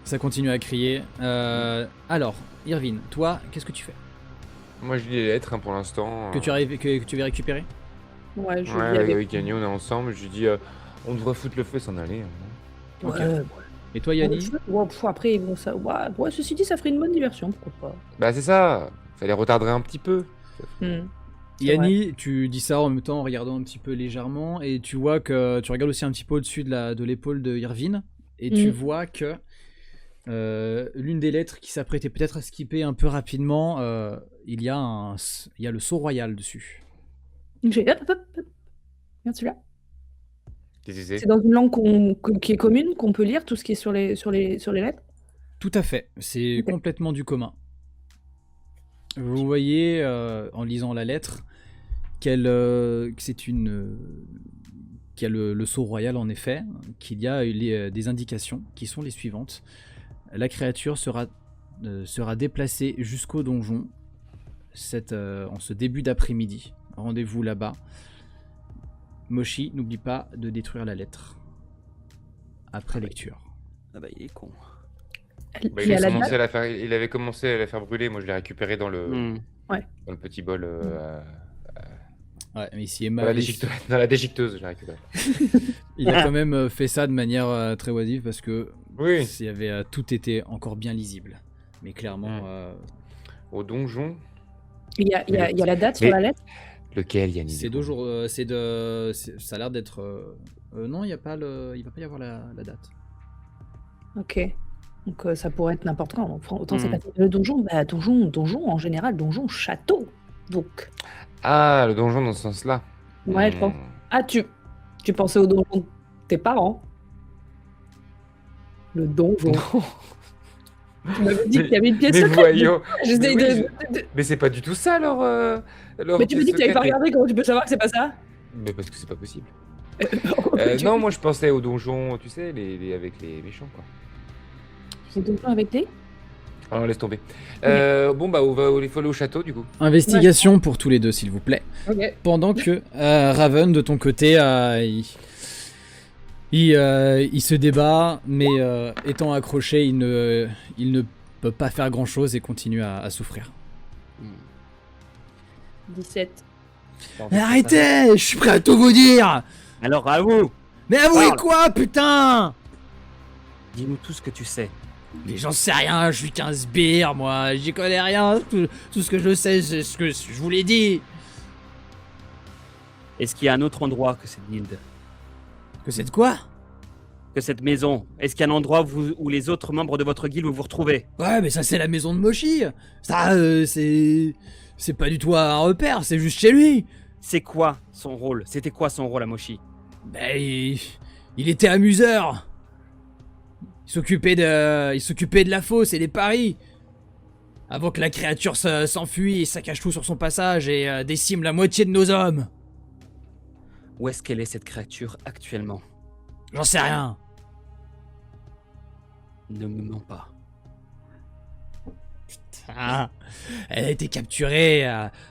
Ça continue à crier. Alors, Irvine, toi, qu'est-ce que tu fais? Moi, je lis les lettres pour l'instant. Que tu veux récupérer? Ouais, je Ouais, vis avec. avec Yanni, on est ensemble. Je lui dis, on devrait foutre le feu et s'en aller. Hein. Ok. Ouais, Et toi, Yanni? après, bon, ça. Ouais, ceci dit, ça ferait une bonne diversion, pourquoi Bah, c'est ça. Ça les retarderait un petit peu. pas. C'est Yanni, tu dis ça en même temps en regardant un petit peu légèrement et tu vois que tu regardes aussi un petit peu au-dessus de l'épaule de Irvine et tu vois que l'une des lettres qui s'apprêtait peut-être à skipper un peu rapidement, il y a le sceau royal dessus. J'ai hop. Regarde celui-là. Qu'est-ce que c'est? C'est dans une langue qui est commune, qu'on peut lire tout ce qui est sur les lettres. Tout à fait, c'est Ok. complètement du commun. Vous voyez en lisant la lettre que c'est une qu'il y a le sceau royal en effet, qu'il y a des indications qui sont les suivantes. La créature sera déplacée jusqu'au donjon en ce début d'après-midi. Rendez-vous là-bas. Moshi, n'oublie pas de détruire la lettre après lecture. Ah bah, il est con. Bah, Il y a la date. il avait commencé à la faire brûler. Moi, je l'ai récupéré dans le petit bol. Ouais, mais ici Dans la déchiqueteuse, je l'ai récupéré. il a quand même fait ça de manière très oisive parce que Oui. s'il y avait tout était encore bien lisible. Mais clairement, Au donjon. Il y a la date sur Mais- la lettre. Lequel, Yannick? c'est d'aujourd'hui. Ça a l'air d'être. Non, il va pas y avoir la date. Ok. Donc ça pourrait être n'importe quand. Autant c'est pas le donjon. Bah donjon en général, donjon château. Donc. Ah, le donjon dans ce sens-là. Ouais, je pense. Ah, tu pensais au donjon de tes parents? Le donjon. Tu m'avais dit qu'il y avait une pièce Mais secrète. voyons. J'essaye Mais de. Mais c'est pas du tout ça, leur Mais tu me dis que t'avais pas regardé, comment tu peux savoir que c'est pas ça? Mais parce que c'est pas possible. Tu- Non, moi je pensais au donjon, tu sais, avec les méchants, quoi. Le donjon avec des. Alors laisse tomber. Bon, bah, il faut aller au château, du coup. Investigation pour tous les deux, s'il vous plaît. Ok. Pendant que Raven, de ton côté, il se débat, mais étant accroché, il ne peut pas faire grand-chose et continue à souffrir. 17. Mais arrêtez, je suis prêt à tout vous dire. Alors, à vous, Mais avouez Parle. quoi, putain? dis-nous tout ce que tu sais. Mais j'en sais rien, je suis qu'un sbire, moi, j'y connais rien. Tout ce que je sais, c'est ce que je vous l'ai dit. Est-ce qu'il y a un autre endroit que cette guilde? Que c'est de quoi? Que cette maison? Est-ce qu'il y a un endroit où les autres membres de votre guilde vous retrouvez? Ouais, mais ça c'est la maison de Moshi. Ça, c'est pas du tout un repère, c'est juste chez lui. C'est quoi son rôle? C'était quoi son rôle à Moshi? Ben, il était amuseur. Il s'occupait de la fosse et des paris. Avant que la créature s'enfuit et saccage tout sur son passage et décime la moitié de nos hommes. Où est-ce qu'elle est, cette créature, actuellement? J'en sais rien. Ne me mens pas. Ah, elle a été capturée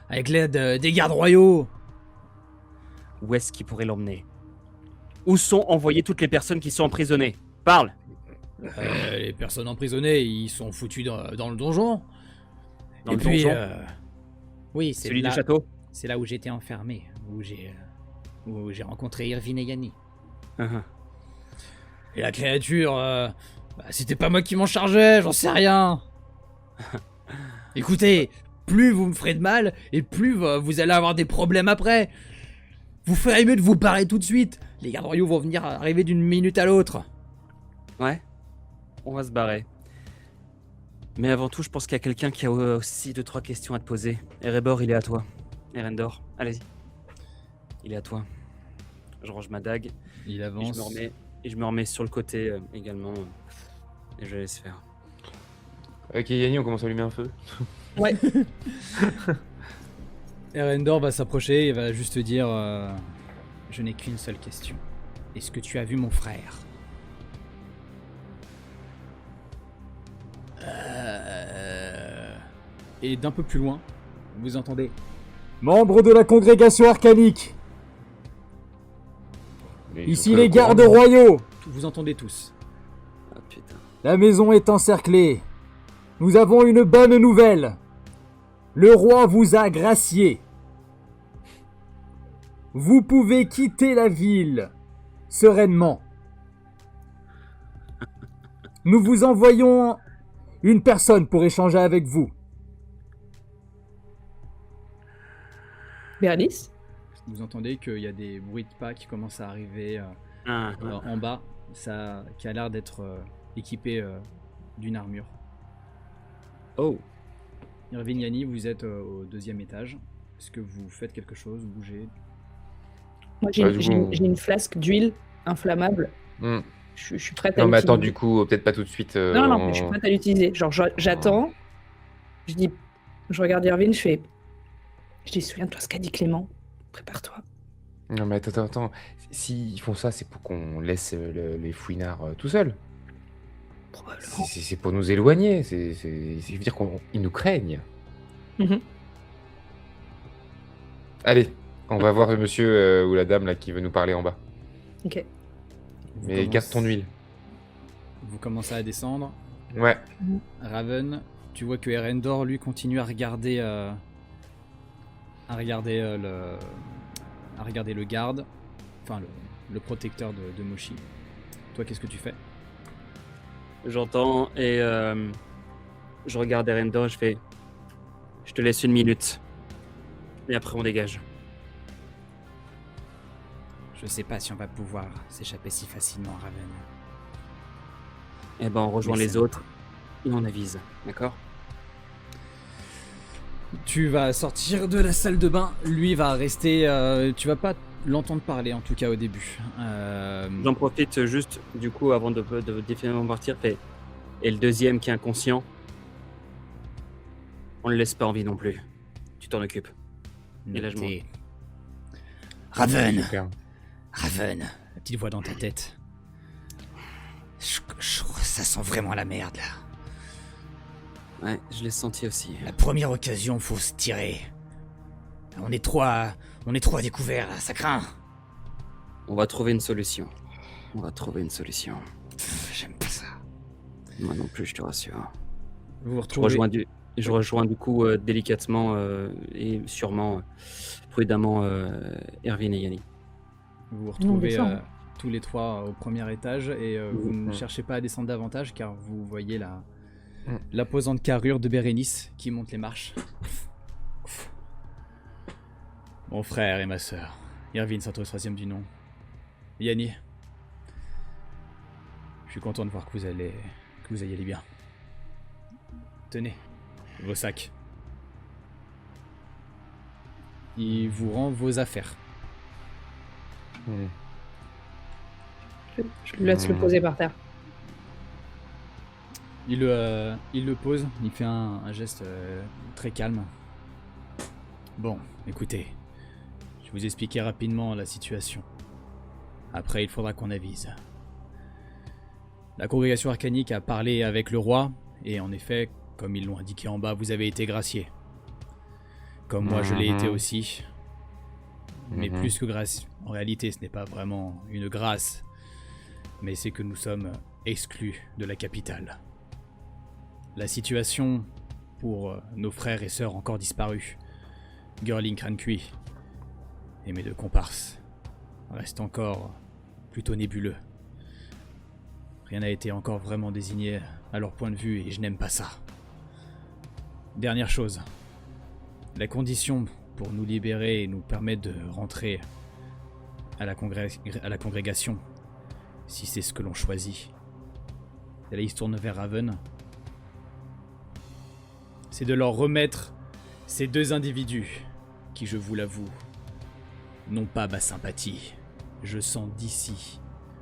avec l'aide des gardes royaux. Où est-ce qu'il pourrait l'emmener? Où sont envoyées toutes les personnes qui sont emprisonnées? Parle! Les personnes emprisonnées, ils sont foutus dans le donjon. Dans Et le puis, donjon? oui, c'est Celui là, du château? c'est là où j'étais enfermé, où j'ai rencontré Irvine et Yanni. Uh-huh. Et la créature, c'était pas moi qui m'en chargeais, j'en sais rien. Écoutez, plus vous me ferez de mal, et plus vous allez avoir des problèmes après. Vous ferez mieux de vous barrer tout de suite. Les gardes royaux vont venir arriver d'une minute à l'autre. Ouais, on va se barrer. Mais avant tout, je pense qu'il y a quelqu'un qui a aussi 2-3 questions à te poser. Erebor, il est à toi. Erendor, allez-y. Il est à toi. Je range ma dague Il et avance. je me remets sur le côté également. Et je laisse faire. Ok, Yanni, on commence à allumer un feu. Ouais. Erendor va s'approcher et va juste dire je n'ai qu'une seule question. Est-ce que tu as vu mon frère? Et d'un peu plus loin, vous entendez Membre de la congrégation arcanique, Mais ici je les serai au gardes courant. royaux. Vous entendez tous. Ah putain. La maison est encerclée. Nous avons une bonne nouvelle. Le roi vous a gracié. Vous pouvez quitter la ville sereinement. Nous vous envoyons une personne pour échanger avec vous. Bérénice? Vous entendez qu'il y a des bruits de pas qui commencent à arriver Ah, en bas, qui a l'air d'être équipé d'une armure. Oh, Irvine, Yanni, vous êtes au 2e étage. Est-ce que vous faites quelque chose, bougez? Moi, Bah, du coup, j'ai une flasque d'huile inflammable. Hmm. Je suis prête à Non, mais attends, l'utiliser. du coup, peut-être pas tout de suite. Non, mais je suis prête à l'utiliser. Genre, j'attends. Je regarde Irvine, je dis, souviens-toi ce qu'a dit Clément. Prépare-toi. Non, mais attends. S'ils font ça, c'est pour qu'on laisse les fouinards tout seuls. Probablement. C'est pour nous éloigner. Je veux dire qu'ils nous craignent. Mhm. Allez, on va voir le monsieur ou la dame là qui veut nous parler en bas. Ok. Mais garde ton huile. Vous commencez à descendre. Ouais. Raven, tu vois que Erendor lui continue à regarder le garde, enfin le protecteur de Moshi. Toi, qu'est-ce que tu fais? j'entends et je regarde Erendor et je fais... Je te laisse 1 minute. Et après on dégage. Je sais pas si on va pouvoir s'échapper si facilement, Raven. Et ben on rejoint Mais les c'est- autres et on avise, d'accord? Tu vas sortir de la salle de bain, lui va rester... tu vas pas l'entendre parler, en tout cas au début. J'en profite juste, du coup, avant de définitivement partir, et le deuxième qui est inconscient, on le laisse pas en vie non plus. Tu t'en occupes. Et là, je Noté. Raven, Super. Raven, la petite voix dans ta tête. Ça sent vraiment la merde, là. Ouais, je l'ai senti aussi. La première occasion, faut se tirer. On est trop à découvert, là, ça craint. On va trouver une solution. J'aime pas ça. Moi non plus, je te rassure. Vous vous Je retrouvez... rejoins du coup délicatement et sûrement prudemment Erwin et Yanni. Vous vous Non, retrouvez descend. tous les trois au premier étage et vous ne Mhm. cherchez pas à descendre davantage car vous voyez la posante carrure de Bérénice qui monte les marches. Mon frère et ma sœur. Irvine sont au 3e du nom. Yanni. Je suis content de voir que vous ayez bien. Tenez, vos sacs. Il vous rend vos affaires. Hmm. Je lui laisse le poser par terre. Il le pose, il fait un geste très calme. Bon, écoutez, Je vous expliquer rapidement la situation. Après, il faudra qu'on avise. La congrégation arcanique a parlé avec le roi, et en effet, comme ils l'ont indiqué en bas, vous avez été gracié. Comme moi, je l'ai été aussi. Mais plus que grâce. En réalité, ce n'est pas vraiment une grâce, mais c'est que nous sommes exclus de la capitale. La situation pour nos frères et sœurs encore disparus, Girling Crancui et mes 2 comparses, reste encore plutôt nébuleux. Rien n'a été encore vraiment désigné à leur point de vue et je n'aime pas ça. Dernière chose, la condition pour nous libérer et nous permettre de rentrer à la congrégation, si c'est ce que l'on choisit. Et là il se tourne vers Raven. C'est de leur remettre ces 2 individus qui, je vous l'avoue, n'ont pas ma sympathie. Je sens d'ici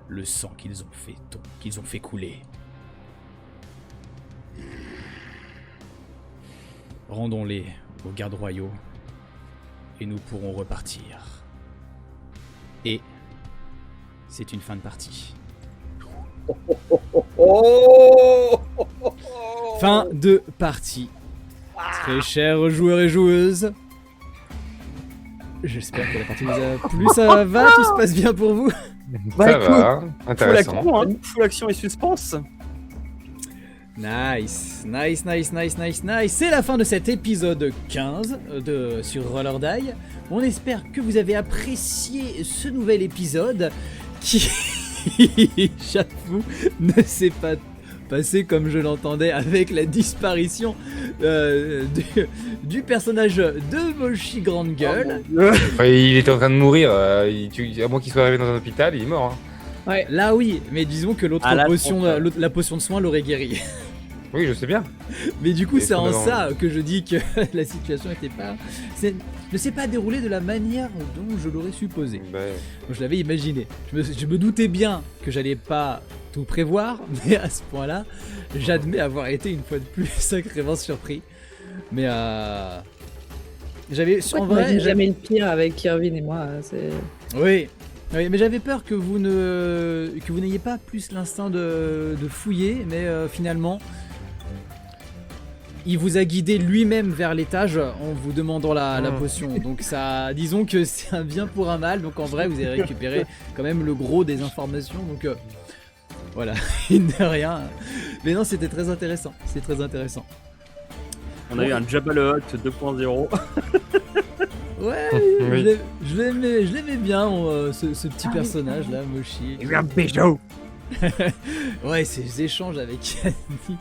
le sang qu'ils ont fait couler. Rendons-les aux gardes royaux et nous pourrons repartir. Et c'est une fin de partie. Fin de partie. Très chers joueurs et joueuses, j'espère que la partie vous a plu. Ça va, tout se passe bien pour vous? Ça va, intéressant. Full action et suspense. Nice. C'est la fin de cet épisode 15 sur Roll or Die. On espère que vous avez apprécié ce nouvel épisode qui, j'avoue, ne s'est pas passé comme je l'entendais avec la disparition du personnage de Moshi Grande Gueule. Il était en train de mourir, à moins qu'il soit arrivé dans un hôpital, il est mort. Hein. Ouais. Là oui, mais disons que l'autre la potion, la potion de soin l'aurait guéri. Oui, je sais bien. Mais du coup, Et c'est en fondamentalement. ça que je dis que la situation ne s'est pas déroulée de la manière dont je l'aurais supposé. Bah, Donc, je l'avais imaginé. Je me doutais bien que j'allais pas tout prévoir, mais à ce point-là, j'admets avoir été une fois de plus sacrément surpris. Mais j'avais en vrai, J'imagine jamais le pire avec Irvine et moi. C'est... oui, mais j'avais peur que vous n'ayez pas plus l'instinct de fouiller, mais finalement, il vous a guidé lui-même vers l'étage en vous demandant la potion. Donc ça, disons que c'est un bien pour un mal. Donc en vrai, vous avez récupéré quand même le gros des informations. Donc voilà, mine de rien. Mais non, c'était très intéressant. C'est très intéressant. On a eu un Jabba le Hutt 2.0. Ouais, Oui. je l'aimais bien, ce petit personnage là, Moshi. Il y a eu un bijou. Ouais, ces échanges avec Yanni.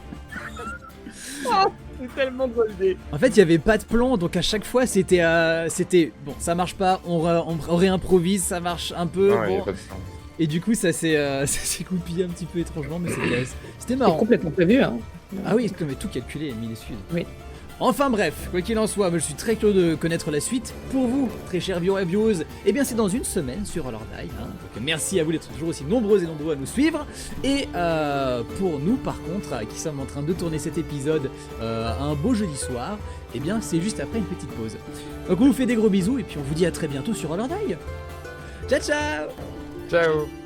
C'est tellement goldé. En fait, il y avait pas de plan, donc à chaque fois c'était bon, ça marche pas, on réimprovise, ça marche un peu. non, il y a Bon. pas de sens. Et du coup, ça s'est goupillé un petit peu étrangement, mais c'était C'est marrant. complètement prévu, hein. Ah oui, on avait tout calculé, mille excuses. Oui. Enfin bref, quoi qu'il en soit, moi, je suis très curieux de connaître la suite. Pour vous, très chers viewers et vieweuses, eh bien c'est dans une semaine sur Roll or Die. Hein. Donc merci à vous d'être toujours aussi nombreux et nombreux à nous suivre. Et pour nous, par contre, qui sommes en train de tourner cet épisode un beau jeudi soir, eh bien c'est juste après une petite pause. Donc on vous fait des gros bisous et puis on vous dit à très bientôt sur Roll or Die. Ciao ciao. Ciao.